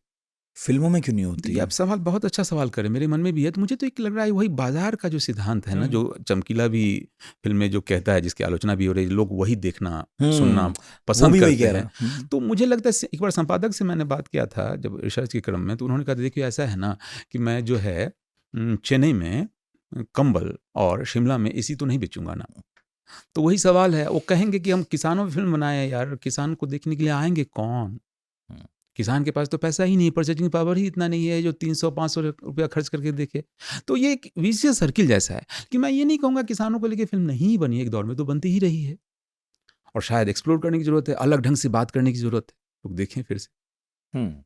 फिल्मों में क्यों नहीं होती देखिए, है? आप सवाल बहुत अच्छा सवाल करें, मेरे मन में भी है, तो मुझे तो एक लग रहा है वही बाज़ार का जो सिद्धांत है ना, हुँ, जो चमकीला भी फ़िल्म में जो कहता है, जिसकी आलोचना भी हो रही है, लोग वही देखना, सुनना हुँ, वो पसंद भी वही करते कह हैं। रहा। हुँ, तो मुझे लगता है, एक बार संपादक से मैंने बात किया था जब रिसर्च के क्रम में, तो उन्होंने कहा था, देखिए ऐसा है ना कि मैं जो है चेन्नई में कंबल और शिमला में एसी तो नहीं बेचूँगा ना। तो वही सवाल है, वो कहेंगे कि हम किसानों पे फ़िल्म बनाए हैं यार, किसान को देखने के लिए आएँगे कौन? हुँ, किसान के पास तो पैसा ही नहीं है, परचेज़िंग पावर ही इतना नहीं है जो 300-500 रुपया खर्च करके देखे। तो ये एक विशियस सर्किल जैसा है कि मैं ये नहीं कहूँगा किसानों को लेके फ़िल्म नहीं बनी, एक दौर में तो बनती ही रही है, और शायद एक्सप्लोर करने की ज़रूरत है, अलग ढंग से बात करने की ज़रूरत है। लोग देखें फिर से। हुँ।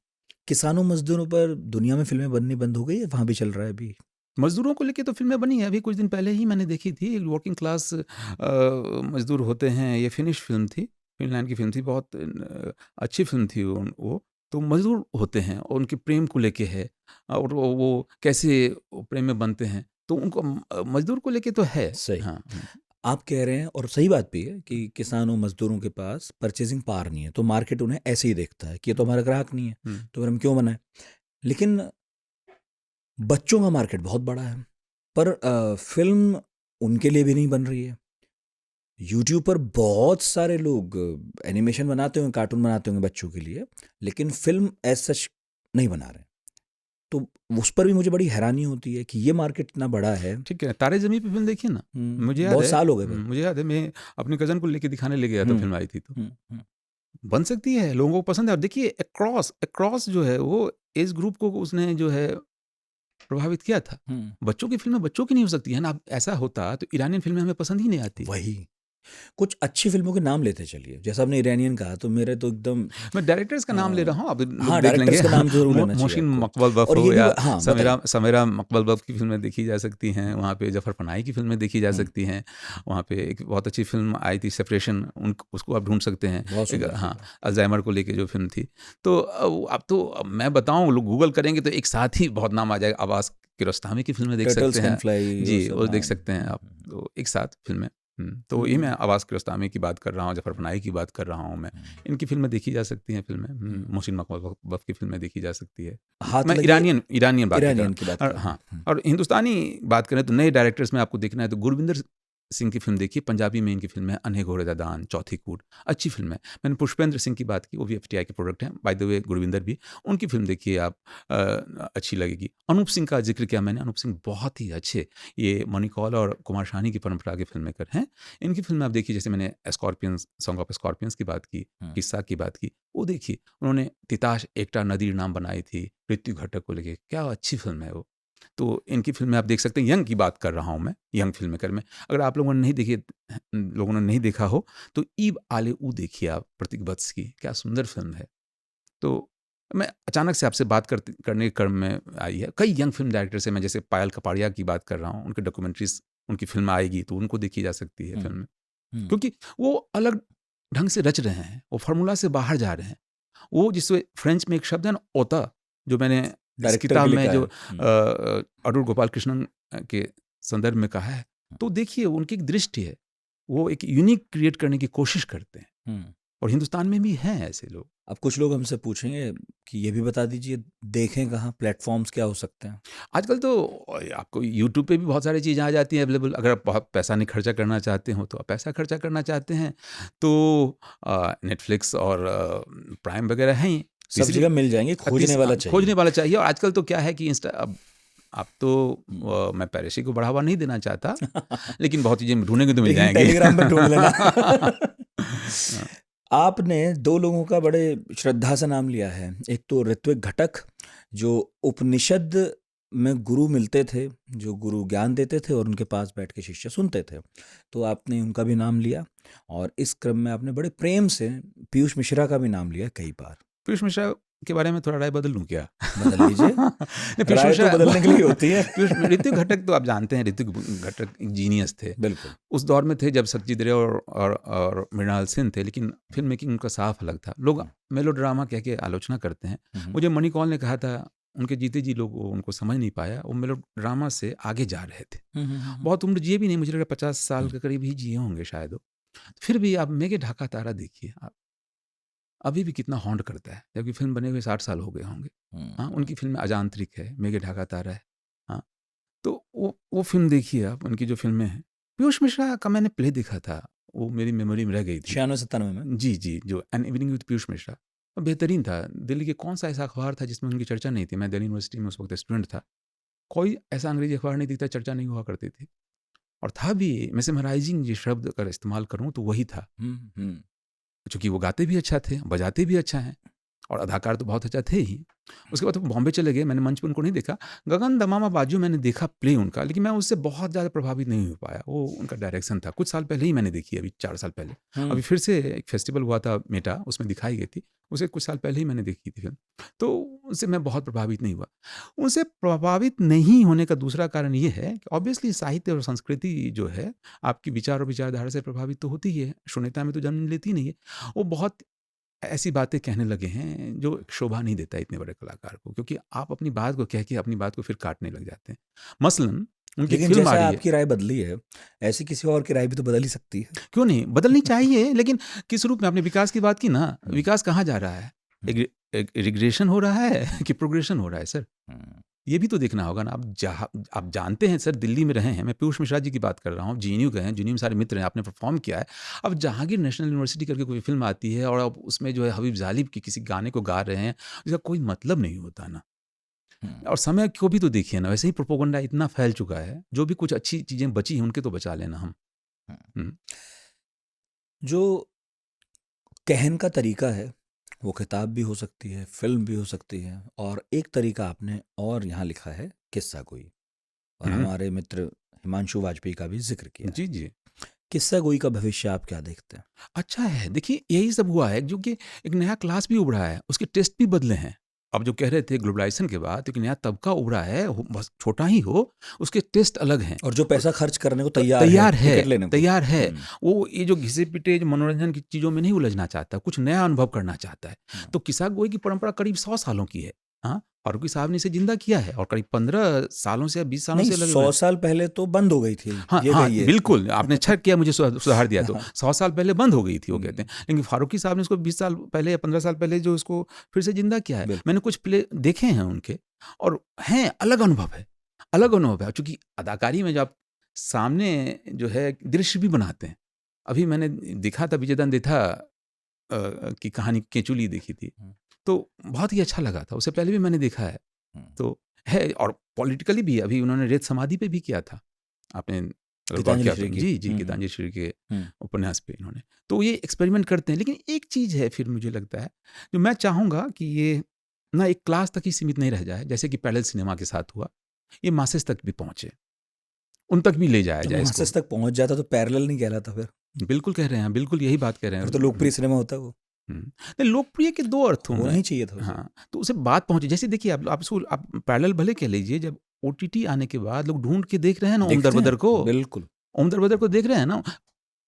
किसानों मज़दूरों पर दुनिया में फ़िल्में बननी बंद हो गई है, वहाँ भी चल रहा है अभी? मज़दूरों को लेके तो फ़िल्में बनी हैं, अभी कुछ दिन पहले ही मैंने देखी थी, एक वर्किंग क्लास मज़दूर होते हैं, ये फ़िनिश फ़िल्म थी, फ़िनलैंड की फ़िल्म थी, बहुत अच्छी फ़िल्म थी वो। तो मज़दूर होते हैं और उनके प्रेम को लेके है, और वो कैसे वो प्रेम में बनते हैं, तो उनको मज़दूर को लेके तो है। सही। हाँ, हुँ, आप कह रहे हैं और सही बात भी है कि किसानों मज़दूरों के पास परचेज़िंग पावर नहीं है, तो मार्केट उन्हें ऐसे ही देखता है कि ये तो हमारा ग्राहक नहीं है, हुँ। तो फिर हम क्यों बनाएँ? लेकिन बच्चों का मार्केट बहुत बड़ा है, पर फ़िल्म उनके लिए भी नहीं बन रही है। यूट्यूब पर बहुत सारे लोग एनिमेशन बनाते होंगे, कार्टून बनाते होंगे बच्चों के लिए, लेकिन फ़िल्म एज़ सच नहीं बना रहे। तो उस पर भी मुझे बड़ी हैरानी होती है कि ये मार्केट इतना बड़ा है। ठीक है, तारे ज़मीं पे फ़िल्म देखी ना? मुझे याद बहुत है, साल हो गए पर। मुझे याद है, मैं अपने कज़न को लेके दिखाने ले गया था, हुँ, फ़िल्म आई थी तो। हुँ, हुँ, बन सकती है, लोगों को पसंद है, और देखिए अक्रॉस जो है वो एज ग्रुप को उसने जो है प्रभावित किया था। हुँ। बच्चों की फ़िल्में बच्चों की नहीं हो सकती है ना, अब ऐसा होता तो ईरानियन फ़िल्में हमें पसंद ही नहीं आती। वही। कुछ अच्छी फ़िल्मों के नाम लेते चलिए। जैसा आपने इरैनियन कहा तो मेरे तो एकदम मैं डायरेक्टर्स का नाम ले रहा हूँ, अब लोग हाँ, देख डायरेक्टर्स लेंगे। का नाम ज़रूर लेना चाहिए मोहसिन आपको। मकबल बफ़ और हो, ये भी या हाँ, समीरा बताइए। समीरा मकबल बफ़ की फ़िल्में देखी जा सकती हैं, वहाँ पे जफ़र पनाही की फ़िल्में देखी जा हुँ, सकती हैं। वहाँ पे एक बहुत अच्छी फ़िल्म आई थी सेपरेशन, उन उसको आप ढूँढ सकते हैं। बहुत एक, सुंदर हाँ, फ़िल्म है। अल्ज़ाइमर को लेके जो फ़िल्म थी। तो अब तो मैं बताऊँ, लोग गूगल करेंगे तो एक साथ ही बहुत नाम आ जाएगा। अब्बास कियारोस्तामी की फ़िल्में देख टर्टल्स सकते कैन हैं। फ्लाई और जी, सब वो देख हाँ। सकते हैं आप, हुँ। तो एक साथ फ़िल्में। तो ये मैं हुँ, अब्बास कियारोस्तामी की बात कर रहा हूँ, जफ़र पनाही की बात कर रहा हूँ मैं। हुँ, इनकी फ़िल्में देखी जा सकती हैं, फ़िल्में। हुँ। मोहसिन मकबल बफ़ की फ़िल्में देखी जा सकती है। हाथ मैं लगे ईरानियन ईरानियन बात नहीं कर इरैनियन की बात रहा, कर और रहे हैं। हाँ, और हिंदुस्तानी बात करें तो नए डायरेक्टर्स में आपको देखना है तो गुरविंदर सिंह की फिल्म देखी, पंजाबी में इनकी फिल्म है अन्हे घोड़े दा दान, चौथी कूट, अच्छी फिल्म है। मैंने पुष्पेंद्र सिंह की बात की, वो भी एफटीआई के प्रोडक्ट हैं, बाय द वे गुरविंदर भी, उनकी फिल्म देखिए आप, अच्छी लगेगी। अनूप सिंह का जिक्र किया मैंने, अनूप सिंह बहुत ही अच्छे, ये मणि कौल और कुमार शानी की परंपरा के फिल्म मेकर हैं। इनकी फिल्म आप देखिए, जैसे मैंने स्कॉर्पियंस, सॉन्ग ऑफ स्कॉर्पियंस की बात की, किस्सा की बात की, वो देखिए उन्होंने तिताश एकटा नदीर नाम बनाई थी ऋत्यु घटक को लेके, क्या अच्छी फिल्म है वो। तो इनकी फिल्में आप देख सकते हैं। यंग की बात कर रहा हूँ मैं, यंग फिल्म मेकर में। अगर आप लोगों ने नहीं देखा हो तो ईब आले ऊ देखिए आप, प्रतीक वत्स की, क्या सुंदर फिल्म है। तो मैं अचानक से आपसे बात करने के क्रम में आई है, कई यंग फिल्म डायरेक्टर से मैं जैसे पायल कपाड़िया की बात कर रहा हूँ, उनके डॉक्यूमेंट्रीज, उनकी फिल्म आएगी तो उनको देखी जा सकती है फिल्म में, क्योंकि वो अलग ढंग से रच रहे हैं, वो फार्मूला से बाहर जा रहे हैं। वो जिसमें फ्रेंच में एक शब्द है ना, ओता, जो मैंने इस डायरेक्टर किताब के लिए में कहा जो है। अടूर गोपाल कृष्णन के संदर्भ में कहा है, तो देखिए उनकी एक दृष्टि है, वो एक यूनिक क्रिएट करने की कोशिश करते हैं, और हिंदुस्तान में भी हैं ऐसे लोग। अब कुछ लोग हमसे पूछेंगे कि ये भी बता दीजिए, देखें कहाँ, प्लेटफॉर्म्स क्या हो सकते हैं? आजकल तो आपको यूट्यूब पे भी बहुत सारी चीज़ें आ जाती हैं अवेलेबल। अगर आप बहुत पैसा नहीं खर्चा करना चाहते हो, तो आप पैसा खर्चा करना चाहते हैं तो नेटफ्लिक्स और प्राइम वगैरह हैं ही। सब जगह मिल जाएंगे, खोजने वाला चाहिए। खोजने वाला चाहिए। और आजकल तो क्या है कि अब तो मैं पैरेसी को बढ़ावा नहीं देना चाहता, लेकिन बहुत चीज़ें ढूंढेंगे तो मिल जाएंगे। टेलीग्राम पे ढूंढ लेना। आपने दो लोगों का बड़े श्रद्धा से नाम लिया है। एक तो ऋत्विक घटक, जो उपनिषद में गुरु मिलते थे, जो गुरु ज्ञान देते थे और उनके पास बैठ के शिष्य सुनते थे, तो आपने उनका भी नाम लिया। और इस क्रम में आपने बड़े प्रेम से पीयूष मिश्रा का भी नाम लिया कई बार। पीयूष मिश्रा के बारे में थोड़ा राय बदल लूँ क्या? बदल लीजिए। राय तो बदलने के लिए होती है। ऋत्विक घटक तो आप जानते हैं, ऋत्विक घटक जीनियस थे। बिल्कुल। उस दौर में थे जब सत्यजीत रे और मृणाल सेन थे, लेकिन फिल्म मेकिंग उनका साफ अलग था। लोग मेलोड्रामा कह के आलोचना करते हैं। मुझे मणि कौल ने कहा था, उनके जीते जी लोग उनको समझ नहीं पाया, वो मेलोड्रामा से आगे जा रहे थे। बहुत उम्र जिए भी नहीं, मुझे लगा 50 साल के करीब ही जिए होंगे शायद। फिर भी आप मेघे ढाका तारा देखिए, अभी भी कितना हॉन्ट करता है, जबकि फिल्म बने हुए 60 साल हो गए होंगे। हाँ, उनकी फिल्म में अजांतरिक है, मेघे ढाका तारा है। हाँ, तो वो फिल्म देखिए आप, उनकी जो फिल्में हैं। पीयूष मिश्रा का मैंने प्ले देखा था, वो मेरी मेमोरी में रह गई थी 96-97 में। जी, जो an evening with Piyush Mishra, बेहतरीन था। दिल्ली के कौन सा ऐसा अखबार था जिसमें उनकी चर्चा नहीं थी? मैं दिल्ली यूनिवर्सिटी में उस वक्त स्टूडेंट था। कोई ऐसा अंग्रेजी अखबार नहीं दिखता, चर्चा नहीं हुआ करती थी। और था भी, मेसेमराइजिंग ये शब्द अगर इस्तेमाल करूँ तो वही था। चूँकि वो गाते भी अच्छा थे, बजाते भी अच्छा हैं, और अदाकार तो बहुत अच्छा थे ही। उसके बाद तो बॉम्बे चले गए, मैंने मंच पे उनको नहीं देखा। गगन दमामा बाजू मैंने देखा प्ले उनका, लेकिन मैं उससे बहुत ज़्यादा प्रभावित नहीं हो पाया। वो उनका डायरेक्शन था, कुछ साल पहले ही मैंने देखी, अभी 4 साल पहले। अभी फिर से एक फेस्टिवल हुआ था मेटा, उसमें दिखाई गई थी, उसे कुछ साल पहले ही मैंने देखी थी फिल्म। तो उनसे मैं बहुत प्रभावित नहीं हुआ। उनसे प्रभावित नहीं होने का दूसरा कारण ये है कि ऑब्वियसली साहित्य और संस्कृति जो है, आपकी विचार और विचारधारा से प्रभावित तो होती ही है, शून्यता में तो जन्म लेती नहीं है। वो बहुत ऐसी बातें कहने लगे हैं जो शोभा नहीं देता इतने बड़े कलाकार को, क्योंकि आप अपनी बात को कह के अपनी बात को फिर काटने लग जाते हैं। मसलन उनकी लेकिन फिल्म आ जैसा रही है, आपकी राय बदली है, ऐसी किसी और की राय भी तो बदल ही सकती है। क्यों नहीं बदलनी चाहिए, लेकिन किस रूप में? आपने विकास की बात की ना, विकास कहाँ जा रहा है? एक रिग्रेशन हो रहा है कि प्रोग्रेशन हो रहा है सर? ये भी तो देखना होगा ना। आप जानते हैं सर, दिल्ली में रहे हैं, मैं पीयूष मिश्रा जी की बात कर रहा हूँ, जीएनयू गए हैं, जीएनयू में सारे मित्र हैं, आपने परफॉर्म किया है। अब जहांगीर नेशनल यूनिवर्सिटी करके कोई फिल्म आती है और अब उसमें जो है हबीब जालिब की किसी गाने को गा रहे हैं, इसका कोई मतलब नहीं होता ना। और समय को भी तो देखिए ना, वैसे ही प्रोपोगंडा इतना फैल चुका है, जो भी कुछ अच्छी चीज़ें बची हैं उनके तो बचा लेना हम। जो कहन का तरीका है, वो किताब भी हो सकती है, फिल्म भी हो सकती है, और एक तरीका आपने और यहाँ लिखा है, किस्सा गोई। और हमारे मित्र हिमांशु वाजपेयी का भी जिक्र किया। जी। किस्सा गोई का भविष्य आप क्या देखते हैं? अच्छा है, देखिए यही सब हुआ है, जो कि एक नया क्लास भी उभरा है, उसके टेस्ट भी बदले हैं। अब जो कह रहे थे ग्लोबलाइजेशन के बाद एक नया तबका उभरा है, बस छोटा ही हो, उसके टेस्ट अलग हैं। और जो पैसा खर्च करने को तैयार है, टिकट लेने को तैयार है। वो ये जो घिसे पिटे मनोरंजन की चीज़ों में नहीं उलझना चाहता, कुछ नया अनुभव करना चाहता है। तो किस्सा गोई की परंपरा करीब 100 सालों की है। हाँ, फारूकी साहब ने इसे जिंदा किया है, और करीब 15 सालों से 20 सालों से लगे 100 साल पहले तो बंद हो गई थी। हाँ, बिल्कुल, आपने अच्छा किया मुझे सुधार दिया। तो 100 साल पहले बंद हो गई थी वो कहते हैं, लेकिन फारूकी साहब ने उसको 20 साल पहले या 15 साल पहले जो उसको फिर से जिंदा किया है। मैंने कुछ प्ले देखे हैं उनके, और हैं अलग अनुभव है। चूंकि अदाकारी में जब आप सामने जो है दृश्य भी बनाते हैं। अभी मैंने देखा था विजय दंदेथा की कहानी केंचुली देखी थी, तो बहुत ही अच्छा लगा था। उससे पहले भी मैंने देखा है, तो है। और पॉलिटिकली भी अभी उन्होंने रेत समाधि पे भी किया था, आपने अगर गौर किया तो। जी जी, गीतांजलि श्री के उपन्यास पे इन्होंने, तो ये एक्सपेरिमेंट करते हैं। लेकिन एक चीज़ है फिर मुझे लगता है, जो मैं चाहूँगा कि ये ना एक क्लास तक ही सीमित नहीं रह जाए, जैसे कि पैरेलल सिनेमा के साथ हुआ, ये मासेस तक भी पहुँचे, उन तक भी ले जाया जाए इसको। मासेस तक पहुंच जाता तो पैरेलल नहीं कहलाता फिर। बिल्कुल कह रहे हैं, बिल्कुल यही बात कह रहे हैं। फिर तो लोकप्रिय सिनेमा होता है वो। नहीं, लोकप्रिय के दो अर्थों में होना ही चाहिए था। हाँ, तो उसे बात पहुंचे। जैसे देखिए आप पैरेलल भले कह लीजिए, जब ओटीटी आने के बाद लोग ढूंढ के देख रहे हैं ना ओम दरबदर को, बिल्कुल ओम दरबदर को देख रहे हैं ना।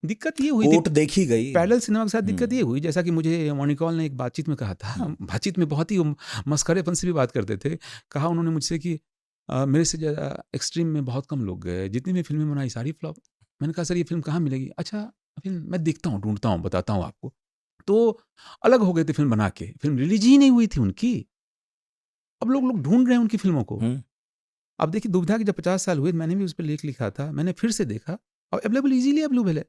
दिक्कत ये हुई थी, कोर्ट देखी गई पैरेलल सिनेमा के साथ दिक्कत ये हुई, जैसा कि मुझे मणिकौल ने एक बातचीत में कहा था, बातचीत में बहुत ही मस्खरेपन से भी बात करते थे। कहा उन्होंने मुझसे कि मेरे से ज़्यादा एक्सट्रीम में बहुत कम लोग गए, जितनी भी फिल्में बनाई सारी फ्लॉप। मैंने कहा सर ये फिल्म कहाँ मिलेगी? अच्छा फिल्म मैं देखता हूँ, ढूंढता हूँ, बताता हूँ आपको। तो अलग हो गए थे फिल्म बना के, फिल्म रिलीज ही नहीं हुई थी उनकी। अब लोग ढूंढ रहे हैं उनकी फिल्मों को। अब देखिए दुविधा के जब 50 साल हुए, मैंने भी उस पर लेख लिखा था, मैंने फिर से देखा और अवेलेबल इजीली अवेलेबल है।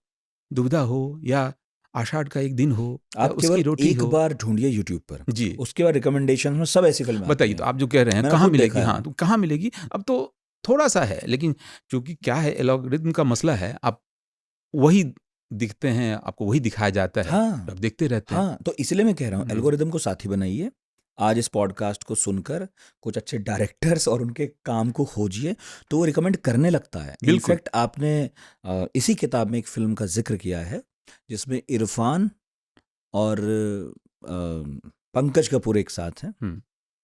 दुविधा हो या आषाढ़ का एक दिन हो, आप केवल एक बार ढूंढिए यूट्यूब पर जी, उसके बाद रिकमेंडेशन में सब ऐसी फिल्में बताइए। तो आप जो कह रहे हैं कहाँ मिलेगी, हाँ तो कहाँ मिलेगी? अब तो थोड़ा सा है, लेकिन चूंकि क्या है, एल्गोरिथम का मसला है, आप वही दिखते हैं, आपको वही दिखाया जाता है, आप देखते रहते हैं। हाँ, तो इसलिए मैं कह रहा हूँ एल्गोरिथम को साथी बनाइए। आज इस पॉडकास्ट को सुनकर कुछ अच्छे डायरेक्टर्स और उनके काम को खोजिए, तो वो रिकमेंड करने लगता है। इनफैक्ट आपने इसी किताब में एक फिल्म का जिक्र किया है जिसमें इरफान और पंकज कपूर एक साथ हैं,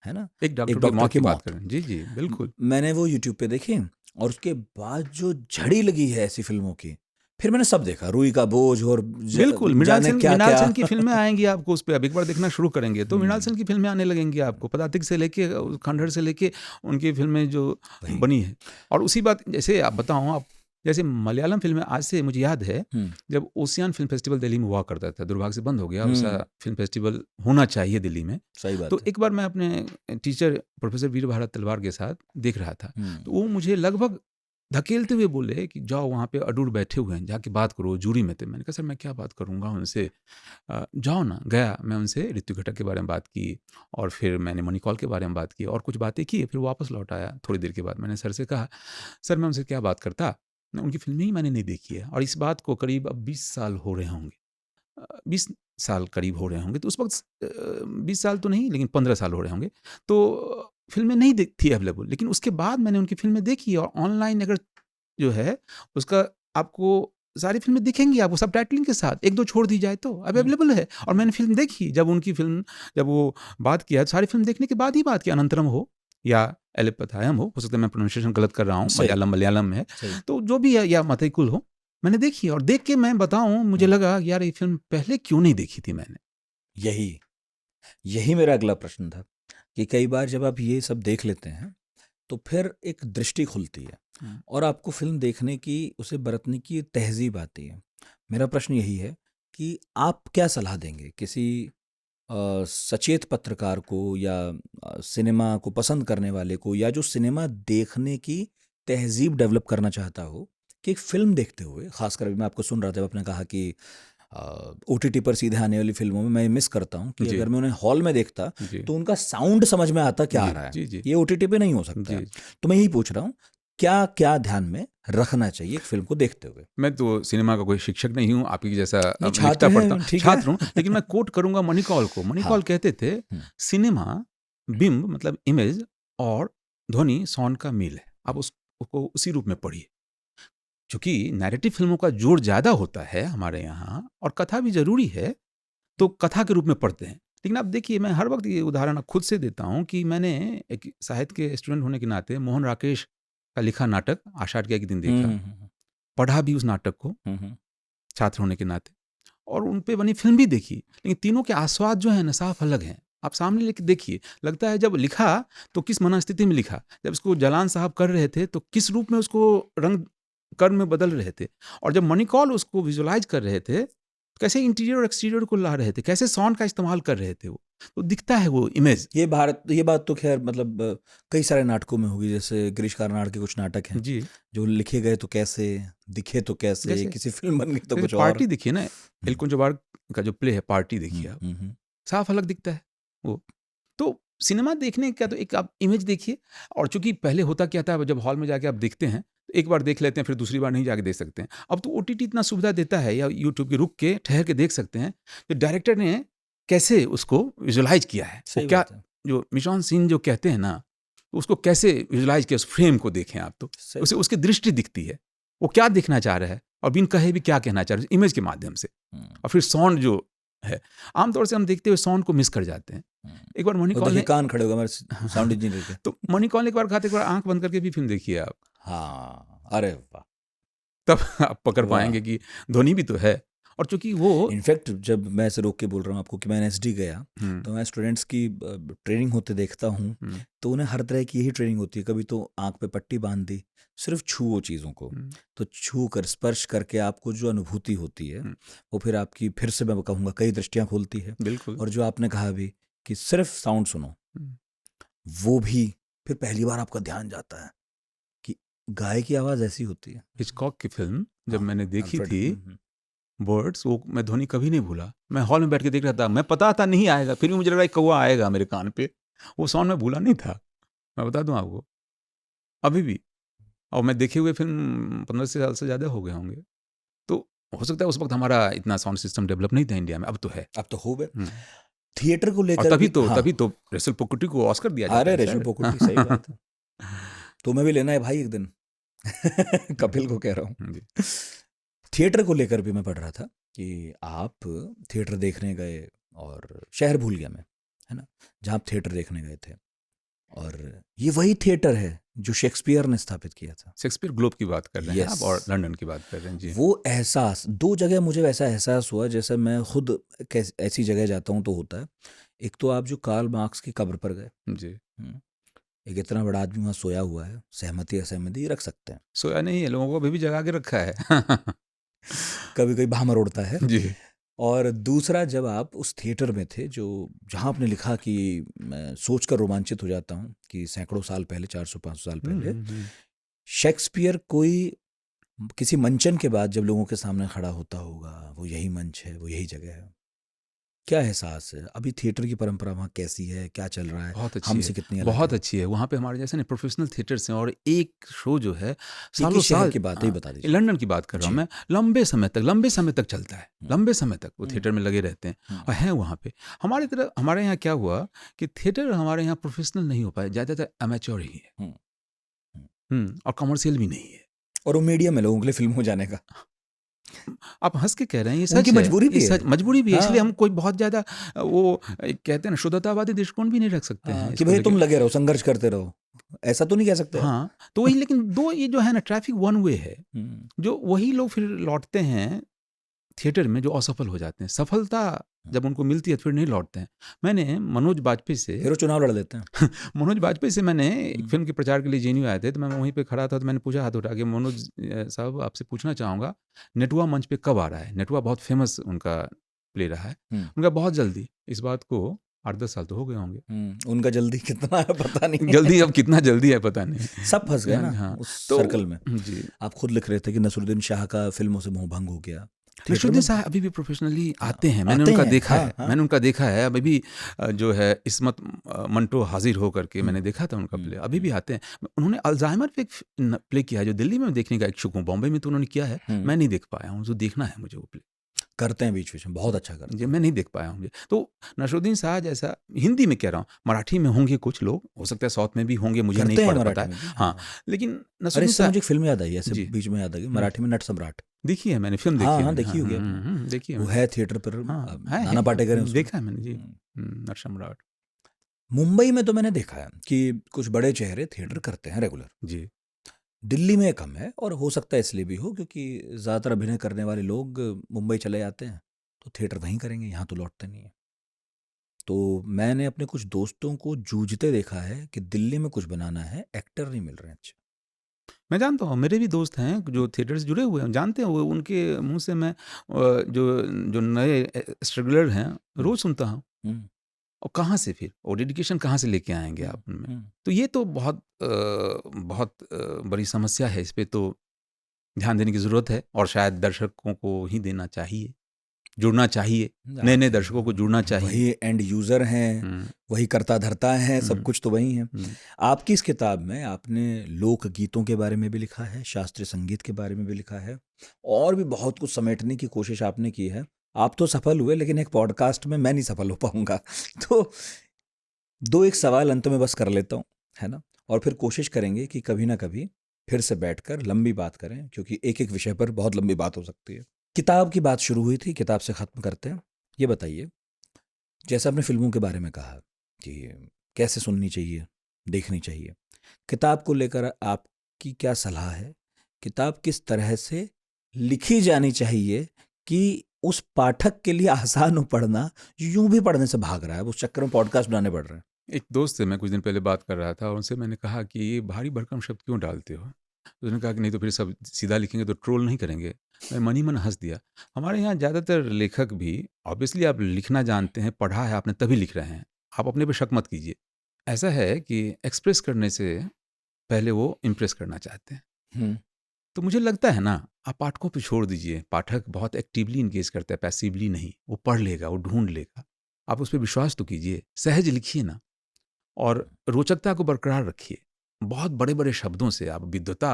है ना? एक डॉक्टर की बात करें। जी जी बिल्कुल। मैंने वो यूट्यूब पे देखे और उसके बाद जो झड़ी लगी है ऐसी फिल्मों की, फिर मैंने सब देखा, रूई का बोझ और बिल्कुल मृणाल सेन की फिल्में आएंगी आपको उस पर। अब एक बार देखना शुरू करेंगे तो मृणाल सेन की फिल्में आने लगेंगी आपको, पदातिक से लेके खंडहर से लेके उनकी फिल्में जो बनी है। और उसी बात, जैसे आप बताऊं, आप जैसे मलयालम फिल्में, आज से मुझे याद है जब ओशियन फिल्म फेस्टिवल दिल्ली में हुआ करता था, दुर्भाग्य से बंद हो गया। वैसा फिल्म फेस्टिवल होना चाहिए दिल्ली में। सही बात तो एक बार मैं अपने टीचर प्रोफेसर वीर भारत तलवार के साथ देख रहा था, तो वो मुझे लगभग धकेलते हुए बोले कि जाओ वहाँ पे अडूर बैठे हुए हैं, जाके बात करो, जूरी में थे। मैंने कहा सर मैं क्या बात करूँगा उनसे, जाओ ना। गया, मैं उनसे ऋतु घटक के बारे में बात की और फिर मैंने मणिकौल के बारे में बात की और कुछ बातें की, फिर वापस लौट आया। थोड़ी देर के बाद मैंने सर से कहा सर मैं उनसे क्या बात करता, उनकी फिल्में ही मैंने नहीं देखी है। और इस बात को करीब अब 20 साल हो रहे होंगे, 20 साल करीब हो रहे होंगे। तो उस वक्त 20 साल तो नहीं, लेकिन 15 साल हो रहे होंगे। तो फिल्में नहीं थी अवेलेबल, लेकिन उसके बाद मैंने उनकी फिल्में देखी और ऑनलाइन अगर जो है उसका आपको सारी फिल्में दिखेंगी आपको सब टाइटलिंग के साथ, एक दो छोड़ दी जाए तो अब अवेलेबल है। और मैंने फिल्म देखी, जब उनकी फिल्म, जब वो बात किया, सारी फिल्म देखने के बाद ही बात की, अनंतरम हो या एलिपथायम हो सकता है मैं प्रोनाउंसिएशन गलत कर रहा हूँ, मलयालम है, तो जो भी है, या मतैकुल हो, मैंने देखी और देख के मैं बताऊं, मुझे लगा यार ये फिल्म पहले क्यों नहीं देखी थी मैंने। यही मेरा अगला प्रश्न था कि कई बार जब आप ये सब देख लेते हैं तो फिर एक दृष्टि खुलती है और आपको फिल्म देखने की, उसे बरतने की तहजीब आती है। मेरा प्रश्न यही है कि आप क्या सलाह देंगे किसी सचेत पत्रकार को या सिनेमा को पसंद करने वाले को, या जो सिनेमा देखने की तहजीब डेवलप करना चाहता हो, कि एक फिल्म देखते हुए, खासकर अभी मैं आपको सुन रहा था, आपने कहा कि OTT पर सीधे आने वाली फिल्मों में मैं मिस करता हूँ कि अगर मैं उन्हें हॉल में देखता तो उनका साउंड समझ में आता क्या आ रहा है, ये OTT पे नहीं हो सकता है। तो मैं यही पूछ रहा हूँ, क्या क्या ध्यान में रखना चाहिए एक फिल्म को देखते हुए? मैं तो सिनेमा का कोई शिक्षक नहीं हूँ, आपकी जैसा छात्र हूँ, लेकिन मैं कोट करूंगा मणिकौल को। मणिकौल कहते थे सिनेमा बिंब मतलब इमेज और ध्वनि साउंड का मेल है, आप उसको उसी रूप में पढ़िए। चूंकि नैरेटिव फिल्मों का जोर ज़्यादा होता है हमारे यहाँ और कथा भी ज़रूरी है, तो कथा के रूप में पढ़ते हैं। लेकिन आप देखिए, मैं हर वक्त ये उदाहरण खुद से देता हूँ कि मैंने एक साहित्य के स्टूडेंट होने के नाते मोहन राकेश का लिखा नाटक आषाढ़ का एक दिन देखा, पढ़ा भी उस नाटक को छात्र होने के नाते, और उन पे बनी फिल्म भी देखी। लेकिन तीनों के आस्वाद जो है ना साफ अलग हैं। आप सामने लेके देखिए, लगता है जब लिखा तो किस मनस्थिति में लिखा, जब इसको जलान साहब कर रहे थे तो किस रूप में उसको रंग कर्म में बदल रहे थे, और जब मणिकौल उसको विजुलाइज कर रहे थे कैसे इंटीरियर और एक्सटीरियर को ला रहे थे, कैसे साउंड का इस्तेमाल कर रहे थे वो। तो दिखता है वो इमेज। ये बात तो खैर मतलब कई सारे नाटकों में होगी, जैसे गिरीश कार्नाड के कुछ नाटक हैं जी, जो लिखे गए तो कैसे, दिखे तो कैसे, जैसे किसी फिल्म बन गई तो जैसे कुछ और। पार्टी देखिए ना, एल्कुन जबार का जो प्ले है पार्टी देखिए आप, हम्म। साफ अलग दिखता है वो। तो सिनेमा देखने का तो एक आप इमेज देखिए, और चूंकि पहले होता क्या था, जब हॉल में जाके आप देखते हैं तो एक बार देख लेते हैं, फिर दूसरी बार नहीं जाके देख सकते हैं। अब तो ओटीटी इतना सुविधा देता है, या यूट्यूब के रुक के ठहर के देख सकते हैं कि डायरेक्टर ने कैसे उसको विजुलाइज किया है, वो सही क्या बात है, जो मिशन सीन जो कहते हैं ना, उसको कैसे विजुलाइज किया, उस फ्रेम को देखें आप तो सही उसे बात। उसकी दृष्टि दिखती है, वो क्या दिखना चाह रहा है और बिन कहे भी क्या कहना चाह रहा है इमेज के माध्यम से। और फिर साउंड जो है, आमतौर से हम देखते हुए साउंड को मिस कर जाते हैं। एक बार मनी वो कॉल देखिए ने कान खड़े हो गए हमारे साउंड इंजीनियर के। तो मनी कॉल ने एक बार कहा था, एक बार आंख बंद करके भी फिल्म देखिए आप, हाँ, अरे वाह तब आप पकड़ वाह। पाएंगे कि ध्वनि भी तो है। और चूंकि वो इनफैक्ट जब मैं ऐसे रोक के बोल रहा हूँ आपको कि मैं एनएसडी गया, तो मैं स्टूडेंट्स की ट्रेनिंग होते देखता हूँ, तो उन्हें हर तरह की यही ट्रेनिंग होती है। कभी तो आंख पे पट्टी बांध दी, सिर्फ छुओ चीज़ों को, तो छू कर स्पर्श करके आपको जो अनुभूति होती है वो फिर आपकी, फिर से मैं कहूँगा, कई दृष्टियाँ खोलती है। बिल्कुल। और जो आपने कहा अभी कि सिर्फ साउंड सुनो, वो भी फिर पहली बार आपका ध्यान जाता है कि गाय की आवाज़ ऐसी होती है। हिचकॉक की फिल्म जब हाँ, मैंने देखी अल्फ्रेड, थी बर्ड्स, वो मैं ध्वनि कभी नहीं भूला। मैं हॉल में बैठ के देख रहा था, मैं पता था नहीं आएगा, फिर भी मुझे लगा कौवा आएगा मेरे कान पे, वो साउंड मैं भूला नहीं था, मैं बता दूं आपको अभी भी। और मैं देखे हुए फिल्म 15 साल से ज़्यादा हो गए होंगे। तो हो सकता है उस वक्त हमारा इतना साउंड सिस्टम डेवलप नहीं था इंडिया में, अब तो है। अब तो हो गए। थिएटर को और लेकर तभी भी, तो हाँ, तभी तो रेचल पोकुटी को ऑस्कर दिया जाता अरे है रेशमी सर। पोकुटी, सही बात है। तुम्हें भी लेना है भाई एक दिन। कपिल को कह रहा हूँ। जी। थिएटर को लेकर भी मैं पढ़ रहा था कि आप थिएटर देखने गए और शहर भूल गया मैं, है ना, जहाँ आप थिएटर देखने गए थे, और ये वही थिएटर है जो शेक्सपियर ने स्थापित किया था। शेक्सपियर ग्लोब की बात कर रहे हैं आप, और यस, लंदन की बात कर रहे हैं जी। वो एहसास दो जगह मुझे वैसा एहसास हुआ, जैसे मैं खुद ऐसी जगह जाता हूँ तो होता है। एक तो आप जो कार्ल मार्क्स की कब्र पर गए, जी। एक इतना बड़ा आदमी वहाँ सोया हुआ है, सहमति असहमति रख सकते हैं, सोया नहीं है, लोगों को अभी भी जगा के रखा है। कभी कभी भामर उड़ता है। जी। और दूसरा, जब आप उस थिएटर में थे जो, जहाँ आपने लिखा कि मैं सोचकर रोमांचित हो जाता हूँ कि सैकड़ों साल पहले, 400-500 साल पहले, शेक्सपियर कोई किसी मंचन के बाद जब लोगों के सामने खड़ा होता होगा, वो यही मंच है, वो यही जगह है। क्या एहसास है? अभी थिएटर की परंपरा वहाँ कैसी है, क्या चल रहा है, बहुत अच्छी हमसे है, कितनी अलग बहुत है? अच्छी है। वहाँ पे हमारे जैसे ना प्रोफेशनल थिएटर्स हैं, और एक शो जो है एक सालों ही शहर साल, की बात ही बता दीजिए। लंदन की बात कर रहा हूँ जी। मैं, लंबे समय तक चलता है, लंबे समय तक वो थिएटर में लगे रहते हैं और हैं वहाँ पे। हमारे यहाँ क्या हुआ कि थिएटर हमारे यहाँ प्रोफेशनल नहीं हो पाए, ज़्यादातर अमेच्योर ही है। और कमर्शियल भी नहीं है। और वो मीडियम है लोगों के लिए फिल्म हो जाने का। आप हंस के कह रहे हैं, ये सच उनकी है, मजबूरी भी ये है। सच मजबूरी भी है। इसलिए हाँ, हम कोई बहुत ज़्यादा वो कहते हैं ना, शुद्धतावादी दृष्टिकोण भी नहीं रख सकते हैं कि इसको भाई लेके। तुम लगे रहो, संघर्ष करते रहो, ऐसा तो नहीं कह सकते आप। हाँ, तो वही, लेकिन दो ये जो है ना, ट्रैफिक वन वे है, हम्म, जो वही लोग फिर लौटते हैं थिएटर में जो असफल हो जाते हैं। सफलता जब उनको मिलती है तो फिर नहीं लौटते हैं। मैंने मनोज बाजपेयी से फिर वो चुनाव लड़ लेते हैं। मनोज बाजपेयी से मैंने एक फिल्म के प्रचार के लिए जेएनयू आए थे, तो मैं वहीं पे खड़ा था, तो मैंने पूछा हाथ उठा के, मनोज साहब आपसे पूछना चाहूँगा, नेटुआ मंच पे कब आ रहा है? नेटुआ बहुत फेमस उनका प्ले रहा है। उनका बहुत जल्दी, इस बात को 8-10 साल तो हो गए होंगे। उनका जल्दी कितना है पता नहीं। जल्दी अब कितना जल्दी है पता नहीं। सब फंस गए ना हाँ, उस तो सर्कल में। जी। आप खुद लिख रहे थे कि नसरुद्दीन शाह का फिल्मों से मोह भंग हो गया। थिएटर नसरुद्दीन में शाह अभी भी प्रोफेशनली आते हैं, मैंने आते उनका हैं, देखा हाँ, है, हाँ। मैंने उनका देखा है। अभी भी जो है इस्मत मंटो हाजिर हो करके मैंने देखा था उनका प्ले, अभी भी आते हैं। उन्होंने अल्जाइमर पे एक प्ले किया है जो दिल्ली में देखने का इच्छुक हूँ, बॉम्बे में तो उन्होंने किया है, मैं नहीं देख पाया हूँ, जो देखना है मुझे वो प्ले। करते हैं बीच बीच में, बहुत अच्छा करते जी, हैं। मैं नहीं देख पाया हूँ मुझे। तो नसरुद्दीन शाह जैसा, हिंदी में कह रहा हूँ, मराठी में होंगे कुछ लोग, हो सकता है साउथ में भी होंगे, मुझे करते नहीं हैं पता मराठी है। में भी, हाँ, हाँ। लेकिन अरे नसरुद्दीन इससे शाह मुझे एक फिल्म याद आई, ऐसे जी। बीच में याद आ गई, मराठी में नट सम्राट। देखी है मैंने, फिल्म देखी हाँ है हाँ, मैंने, देखी होगी आपने। देखी है वो मैंने। है थिएटर पर, हाँ, नाना पाटेकर है उसमें। देखा है मैंने जी। नटसम्राट। मुंबई में तो मैंने देखा है कि कुछ बड़े चेहरे थिएटर करते हैं रेगुलर। जी। दिल्ली में कम है, और हो सकता है इसलिए भी हो क्योंकि ज़्यादातर अभिनय करने वाले लोग मुंबई चले जाते हैं, तो थिएटर वहीं करेंगे, यहाँ तो लौटते नहीं हैं। तो मैंने अपने कुछ दोस्तों को जूझते देखा है कि दिल्ली में कुछ बनाना है, एक्टर नहीं मिल रहे हैं अच्छे। मैं जानता हूँ, मेरे भी दोस्त हैं जो थिएटर से जुड़े हुए हैं, जानते हैं वो, उनके मुँह से मैं जो जो नए स्ट्रगलर हैं रोज़ सुनता हूँ। और कहाँ से फिर वो डेडिकेशन कहाँ से लेके आएंगे आप उनमें? तो ये तो बहुत बड़ी समस्या है। इस पे तो ध्यान देने की ज़रूरत है और शायद दर्शकों को ही देना चाहिए, जुड़ना चाहिए, नए-नए दर्शकों को जुड़ना चाहिए। वही एंड यूज़र हैं, वही करता धरता है, सब कुछ तो वही है। आपकी इस किताब में आपने लोक गीतों के बारे में भी लिखा है, शास्त्रीय संगीत के बारे में भी लिखा है और भी बहुत कुछ समेटने की कोशिश आपने की है। आप तो सफल हुए, लेकिन एक पॉडकास्ट में मैं नहीं सफल हो पाऊंगा। तो दो एक सवाल अंत में बस कर लेता हूँ, है ना, और फिर कोशिश करेंगे कि कभी ना कभी फिर से बैठकर लंबी बात करें, क्योंकि एक एक विषय पर बहुत लंबी बात हो सकती है। किताब की बात शुरू हुई थी, किताब से ख़त्म करते हैं। ये बताइए, जैसे आपने फिल्मों के बारे में कहा कि कैसे सुननी चाहिए, देखनी चाहिए, किताब को लेकर आपकी क्या सलाह है? किताब किस तरह से लिखी जानी चाहिए कि उस पाठक के लिए आसान हो पढ़ना, यूं भी पढ़ने से भाग रहा है, उस चक्कर में पॉडकास्ट बनाने पड़ रहे हैं? एक दोस्त से मैं कुछ दिन पहले बात कर रहा था और उनसे मैंने कहा कि ये भारी भरकम शब्द क्यों डालते हो? तो उसने कहा कि नहीं तो फिर सब सीधा लिखेंगे तो ट्रोल नहीं करेंगे। मैं मन ही मन हँस दिया। हमारे यहाँ ज़्यादातर लेखक भी ऑब्वियसली आप लिखना जानते हैं, पढ़ा है आपने तभी लिख रहे हैं। आप अपने पे शक मत कीजिए। ऐसा है कि एक्सप्रेस करने से पहले वो इम्प्रेस करना चाहते हैं। तो मुझे लगता है ना, आप पाठकों पे छोड़ दीजिए। पाठक बहुत एक्टिवली एंगेज करता है, पैसिवली नहीं। वो पढ़ लेगा, वो ढूँढ लेगा। आप उस पे विश्वास तो कीजिए, सहज लिखिए ना और रोचकता को बरकरार रखिए। बहुत बड़े-बड़े शब्दों से आप विद्वता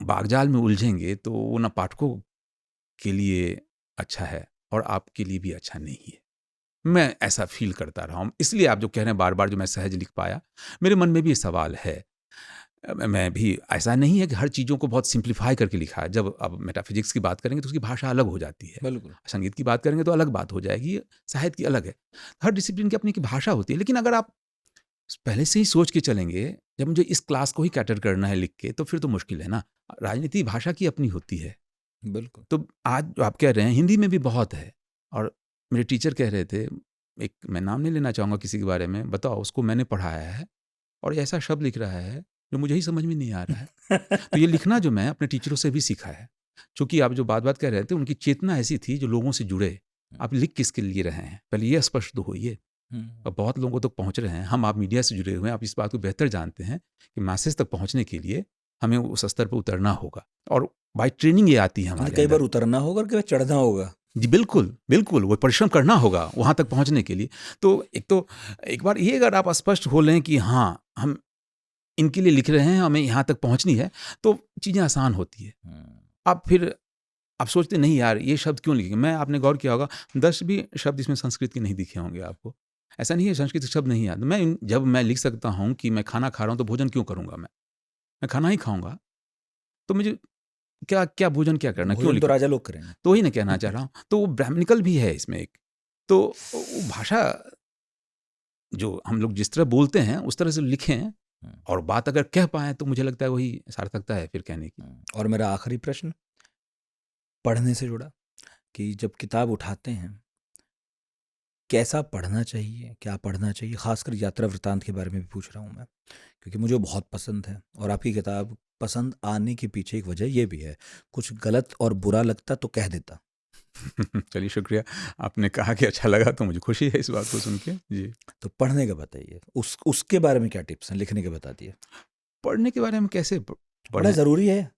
बागजाल में उलझेंगे तो वो ना पाठकों के लिए अच्छा है और आपके लिए भी अच्छा नहीं है। मैं ऐसा फ़ील करता रहा हूँ। इसलिए आप जो कह रहे हैं बार-बार जो मैं सहज लिख पाया, मेरे मन में भी ये सवाल है। मैं भी ऐसा नहीं है कि हर चीज़ों को बहुत सिंप्लीफाई करके लिखा है। जब अब मेटाफिज़िक्स की बात करेंगे तो उसकी भाषा अलग हो जाती है। बिल्कुल। संगीत की बात करेंगे तो अलग बात हो जाएगी, साहित्य की अलग है। हर डिसिप्लिन की अपनी एक भाषा होती है। लेकिन अगर आप पहले से ही सोच के चलेंगे, जब मुझे इस क्लास को ही कैटर करना है लिख के, तो फिर तो मुश्किल है ना। राजनीति भाषा की अपनी होती है। बिल्कुल। तो आज जो आप कह रहे हैं हिंदी में भी बहुत है और मेरे टीचर कह रहे थे, एक मैं नाम नहीं लेना चाहूँगा किसी के बारे में, बताओ उसको मैंने पढ़ाया है और ऐसा शब्द लिख रहा है जो मुझे ही समझ में नहीं आ रहा है। तो ये लिखना जो मैं अपने टीचरों से भी सीखा है। चूँकि आप जो बात-बात कह रहे थे उनकी चेतना ऐसी थी जो लोगों से जुड़े। आप लिख किसके लिए रहे हैं? पहले ये स्पष्ट तो होइए। और बहुत लोगों तक पहुँच रहे हैं। हम आप मीडिया से जुड़े हुए हैं, आप इस बात को बेहतर जानते हैं कि मैसेज तक पहुँचने के लिए हमें उस स्तर पे उतरना होगा और बाय ट्रेनिंग ये आती है हमारे कई अंदर। बार उतरना होगा और कई बार चढ़ना होगा। जी, बिल्कुल, बिल्कुल, वो परिश्रम करना होगा वहाँ तक पहुँचने के लिए। तो एक बार ये अगर आप स्पष्ट हो लें कि हाँ, हम इनके लिए लिख रहे हैं, हमें यहाँ तक पहुँचनी है, तो चीज़ें आसान होती है। अब फिर आप सोचते नहीं यार ये शब्द क्यों लिखेंगे? मैं आपने गौर किया होगा 10 भी शब्द इसमें संस्कृत के नहीं दिखे होंगे आपको। ऐसा नहीं है संस्कृत के शब्द नहीं आते। जब मैं लिख सकता हूँ कि मैं खाना खा रहा हूँ तो भोजन क्यों करूँगा मैं? मैं खाना ही खाऊँगा। तो मुझे क्या क्या भोजन क्या करना? क्यों भोजन तो लिखूँ? राजा लोग करेंगे। तो वही मैं कहना चाह रहा हूँ। तो वो ब्राह्मणिकल भी है इसमें एक। तो वो भाषा जो हम लोग जिस तरह बोलते हैं उस तरह से लिखें और बात अगर कह पाएँ तो मुझे लगता है वही सार्थकता है फिर कहने की। और मेरा आखिरी प्रश्न पढ़ने से जुड़ा कि जब किताब उठाते हैं, कैसा पढ़ना चाहिए, क्या पढ़ना चाहिए? ख़ासकर यात्रा वृत्तांत के बारे में भी पूछ रहा हूँ मैं, क्योंकि मुझे वो बहुत पसंद है और आपकी किताब पसंद आने के पीछे एक वजह ये भी है, कुछ गलत और बुरा लगता तो कह देता। चलिए शुक्रिया। आपने कहा कि अच्छा लगा तो मुझे खुशी है इस बात को सुन के। जी। तो पढ़ने का बताइए, उसके बारे में क्या टिप्स हैं? लिखने के बता दिए। पढ़ने के बारे में कैसे बड़ा पढ़ें? ज़रूरी है।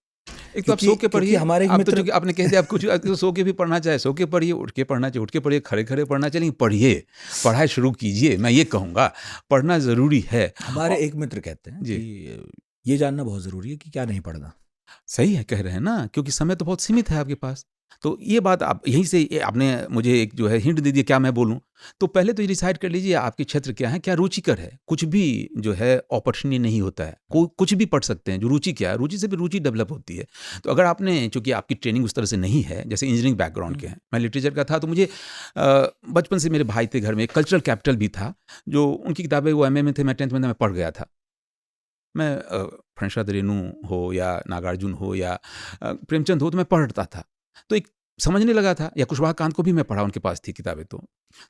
एक तो आप सो के पढ़िए। हमारे एक आप तो मित्र चूँकि आपने कह दिया आप कुछ तो सो के भी पढ़ना चाहे सो के पढ़िए, उठ के पढ़ना चाहे उठ के पढ़िए, खड़े-खड़े पढ़ना चाहिए, लेकिन पढ़िए, पढ़ाई शुरू कीजिए। मैं ये कहूँगा, पढ़ना ज़रूरी है। हमारे एक मित्र कहते हैं जी। कि ये जानना बहुत ज़रूरी है कि क्या नहीं पढ़ना। सही है कह रहे हैं ना, क्योंकि समय तो बहुत सीमित है आपके पास। तो ये बात आप यहीं से आपने मुझे एक जो है हिंट दे दिया क्या मैं बोलूँ। तो पहले तो ये डिसाइड कर लीजिए आपके क्षेत्र क्या है, क्या रुचिकर है। कुछ भी जो है ऑपर्चुनिटी नहीं होता है। कुछ भी पढ़ सकते हैं, जो रुचि क्या है, रुचि से भी रुचि डेवलप होती है। तो अगर आपने चूँकि आपकी ट्रेनिंग उस तरह से नहीं है, जैसे इंजीनियरिंग बैकग्राउंड के हैं, मैं लिटरेचर का था तो मुझे बचपन से मेरे भाई थे घर में, एक कल्चरल कैपिटल भी था, जो उनकी किताबें वो एमए में थे, मैं 10th में था, मैं पढ़ गया था। मैं फणिशराद रेणु हो या नागार्जुन हो या प्रेमचंद हो तो मैं पढ़ता था। तो एक समझने लगा था या कुशवाहा कांत को भी मैं पढ़ा, उनके पास थी किताबें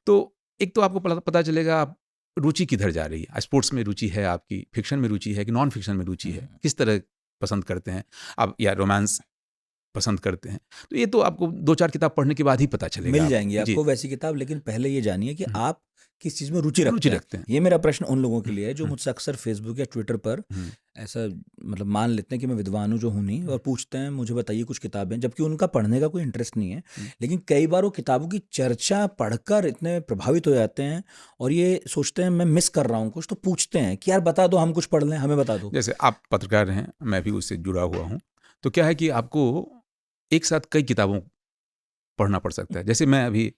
तो एक तो आपको पता चलेगा आप रुचि किधर जा रही है। स्पोर्ट्स में रुचि है आपकी, फिक्शन में रुचि है कि नॉन फिक्शन में रुचि है, किस तरह पसंद करते हैं आप, या रोमांस पसंद करते हैं। तो ये तो आपको 2-4 किताब पढ़ने के बाद ही पता चलेगा मिल आपको। जाएंगी जी। आपको वैसी किताब, लेकिन पहले ये जानिए कि हुँ। आप किस चीज़ में रुचि रुचि रखते हैं। रखते हैं। ये मेरा प्रश्न उन लोगों के हुँ, लिए है जो हुँ, मुझसे अक्सर फेसबुक या ट्विटर पर हुँ, ऐसा मतलब मान लेते हैं कि मैं विद्वान हूँ जो हूँ नहीं, और पूछते हैं मुझे बताइए कुछ किताबें, जबकि उनका पढ़ने का कोई इंटरेस्ट नहीं है। हुँ। लेकिन कई बार वो किताबों की चर्चा पढ़कर इतने प्रभावित हो जाते हैं और ये सोचते हैं मैं मिस कर रहा हूँ कुछ, तो पूछते हैं कि यार बता दो, हम कुछ पढ़ लें, हमें बता दो। जैसे आप पत्रकार हैं, मैं भी उससे जुड़ा हुआ हूँ। तो क्या है कि आपको एक साथ कई किताबों पढ़ना पड़ सकता है। जैसे मैं अभी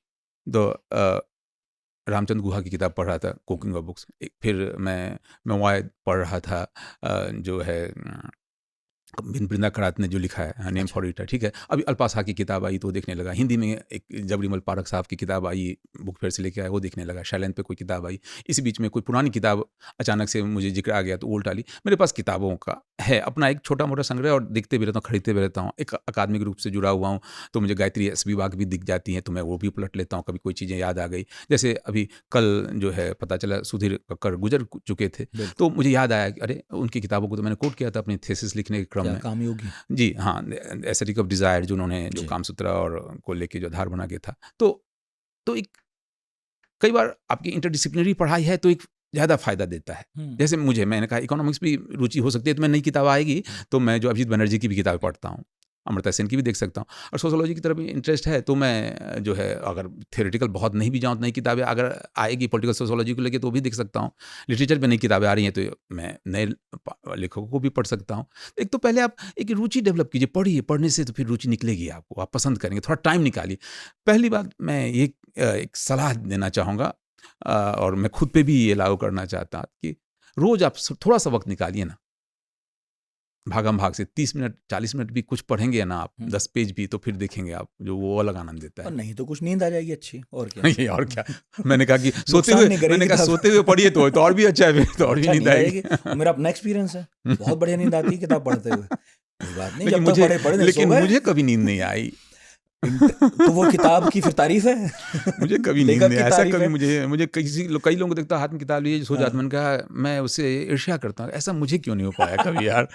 रामचंद्र गुहा की किताब पढ़ रहा था, कुकिंग ऑफ बुक्स। फिर मैं मेवाड़ पढ़ रहा था, जो है वृंदा करात ने जो लिखा है, नेम अच्छा। फॉर इट है, ठीक है। अभी अल्पाशा की किताब आई तो वो देखने लगा। हिंदी में एक जबरीमल पारख साहब की किताब आई, बुक फेयर से लेके आया, वो देखने लगा। शैलेंद्र पे कोई किताब आई। इसी बीच में कोई पुरानी किताब अचानक से मुझे जिक्र आ गया तो उल्टा ली। मेरे पास किताबों का है अपना एक छोटा मोटा संग्रह, और देखते भी रहता हूँ, खरीदते भी रहता हूँ। एक अकादमिक रूप से जुड़ा हुआ हूँ, तो मुझे गायत्री स्पिवाक भी दिख जाती हैं, तो मैं वो भी पलट लेता हूँ। कभी कोई चीज़ें याद आ गई, जैसे अभी कल जो है पता चला सुधीर कक्कड़ गुजर चुके थे, बिल्कुल। तो मुझे याद आया कि अरे उनकी किताबों को तो मैंने कोट किया था अपनी थीसिस लिखने के क्रम क्या में। कामयोगी। जी हाँ, एस्थेटिक ऑफ डिज़ायर जो उन्होंने जो जी। कामसूत्रा और को लेके जो आधार बना के था। तो एक कई बार आपकी इंटरडिसिप्लिनरी पढ़ाई है तो एक ज़्यादा फ़ायदा देता है। हम्म। जैसे मैंने कहा इकोनॉमिक्स भी रुचि हो सकती है, तो मैं नई किताब आएगी तो मैं जो अभिजीत बनर्जी की भी किताबें पढ़ता हूँ, अमर्त्य सेन की भी देख सकता हूँ। और सोशियोलॉजी की तरफ भी इंटरेस्ट है तो मैं जो है अगर थ्योरेटिकल बहुत नहीं भी जाऊँ तो नई किताबें अगर आएगी पॉलिटिकल सोशियोलॉजी को लेके तो भी देख सकता हूँ। लिटरेचर में नई किताबें आ रही हैं तो मैं नए लेखकों को भी पढ़ सकता हूँ। एक तो पहले आप एक रुचि डेवलप कीजिए, पढ़िए, पढ़ने से तो फिर रुचि निकलेगी आपको, आप पसंद करेंगे, थोड़ा टाइम निकालिए। पहली बात मैं ये एक सलाह देना चाहूँगा, और मैं खुद पे भी ये लागू करना चाहता कि रोज़ आप थोड़ा-सा वक़्त निकालिए ना, भागम-भाग से 30 मिनट, 40 मिनट भी कुछ पढ़ेंगे ना आप, 10 पेज भी, तो फिर देखेंगे आप जो वो अलग आनंद देता और है। नहीं तो कुछ नींद आ जाएगी अच्छी, और क्या। ये और क्या, मैंने कहा कि नुकसान नहीं करेगी मैंने कहा किताब। सोते हुए पढ़िए तो और भी अच्छा है, फिर तो और भी अच्छा, नींद नींद आएगी। आएगी। और मेरा अपना एक्सपीरियंस है, बहुत बढ़िया नींद आती है किताब पढ़ते हुए। कोई बात नहीं, लेकिन जब तक मुझे पढ़े पढ़े नहीं, सो लेकिन गए। मुझे कभी नींद नहीं आई। तो वो किताब की फिर तारीफ है। मुझे कभी नींद लेखक नहीं की आई। ऐसा तारीफ कभी है। मुझे कई लोगों को देखता हूँ हाथ में किताब लिए सो जाते, हाँ। मैंने कहा मैं उससे ईर्ष्या करता हूँ, ऐसा मुझे क्यों नहीं हो पाया कभी यार।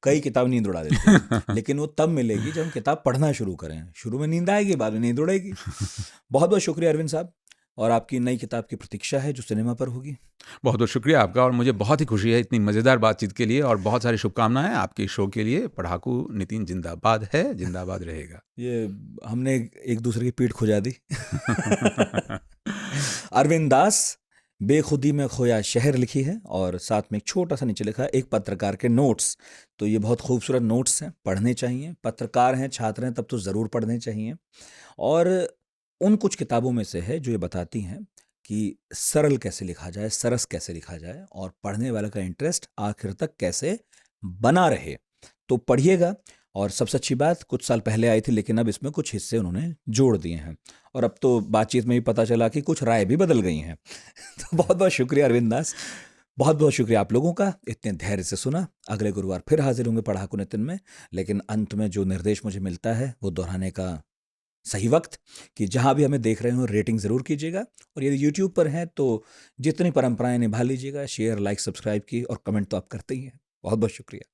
कई किताब नींद उड़ा देती है, लेकिन वो तब मिलेगी जब हम किताब पढ़ना शुरू करें। शुरू में नींद आएगी, बाद में नींद उड़ेगी। बहुत बहुत शुक्रिया अरविंद साहब, और आपकी नई किताब की प्रतीक्षा है जो सिनेमा पर होगी। बहुत बहुत शुक्रिया आपका, और मुझे बहुत ही खुशी है इतनी मज़ेदार बातचीत के लिए, और बहुत सारी शुभकामनाएं आपके शो के लिए। पढ़ाकू नितिन जिंदाबाद है, जिंदाबाद रहेगा। ये हमने एक दूसरे की पीठ खुजा दी। अरविंद दास, बेखुदी में खोया शहर लिखी है, और साथ में एक छोटा सा नीचे लिखा है एक पत्रकार के नोट्स। तो ये बहुत खूबसूरत नोट्स हैं, पढ़ने चाहिए। पत्रकार हैं, छात्र हैं, तब तो ज़रूर पढ़ने चाहिए। और उन कुछ किताबों में से है जो ये बताती हैं कि सरल कैसे लिखा जाए, सरस कैसे लिखा जाए, और पढ़ने वाले का इंटरेस्ट आखिर तक कैसे बना रहे। तो पढ़िएगा। और सबसे अच्छी बात, कुछ साल पहले आई थी लेकिन अब इसमें कुछ हिस्से उन्होंने जोड़ दिए हैं, और अब तो बातचीत में भी पता चला कि कुछ राय भी बदल गई हैं। तो बहुत बहुत शुक्रिया अरविंद दास, बहुत बहुत शुक्रिया आप लोगों का, इतने धैर्य से सुना। अगले गुरुवार फिर हाजिर होंगे पढ़ाकू नितिन में, लेकिन अंत में जो निर्देश मुझे मिलता है वो दोहराने का सही वक्त, कि जहां भी हमें देख रहे हो रेटिंग ज़रूर कीजिएगा, और यदि यूट्यूब पर हैं तो जितनी परंपराएं निभा लीजिएगा, शेयर, लाइक, सब्सक्राइब की, और कमेंट तो आप करते ही हैं। बहुत बहुत शुक्रिया।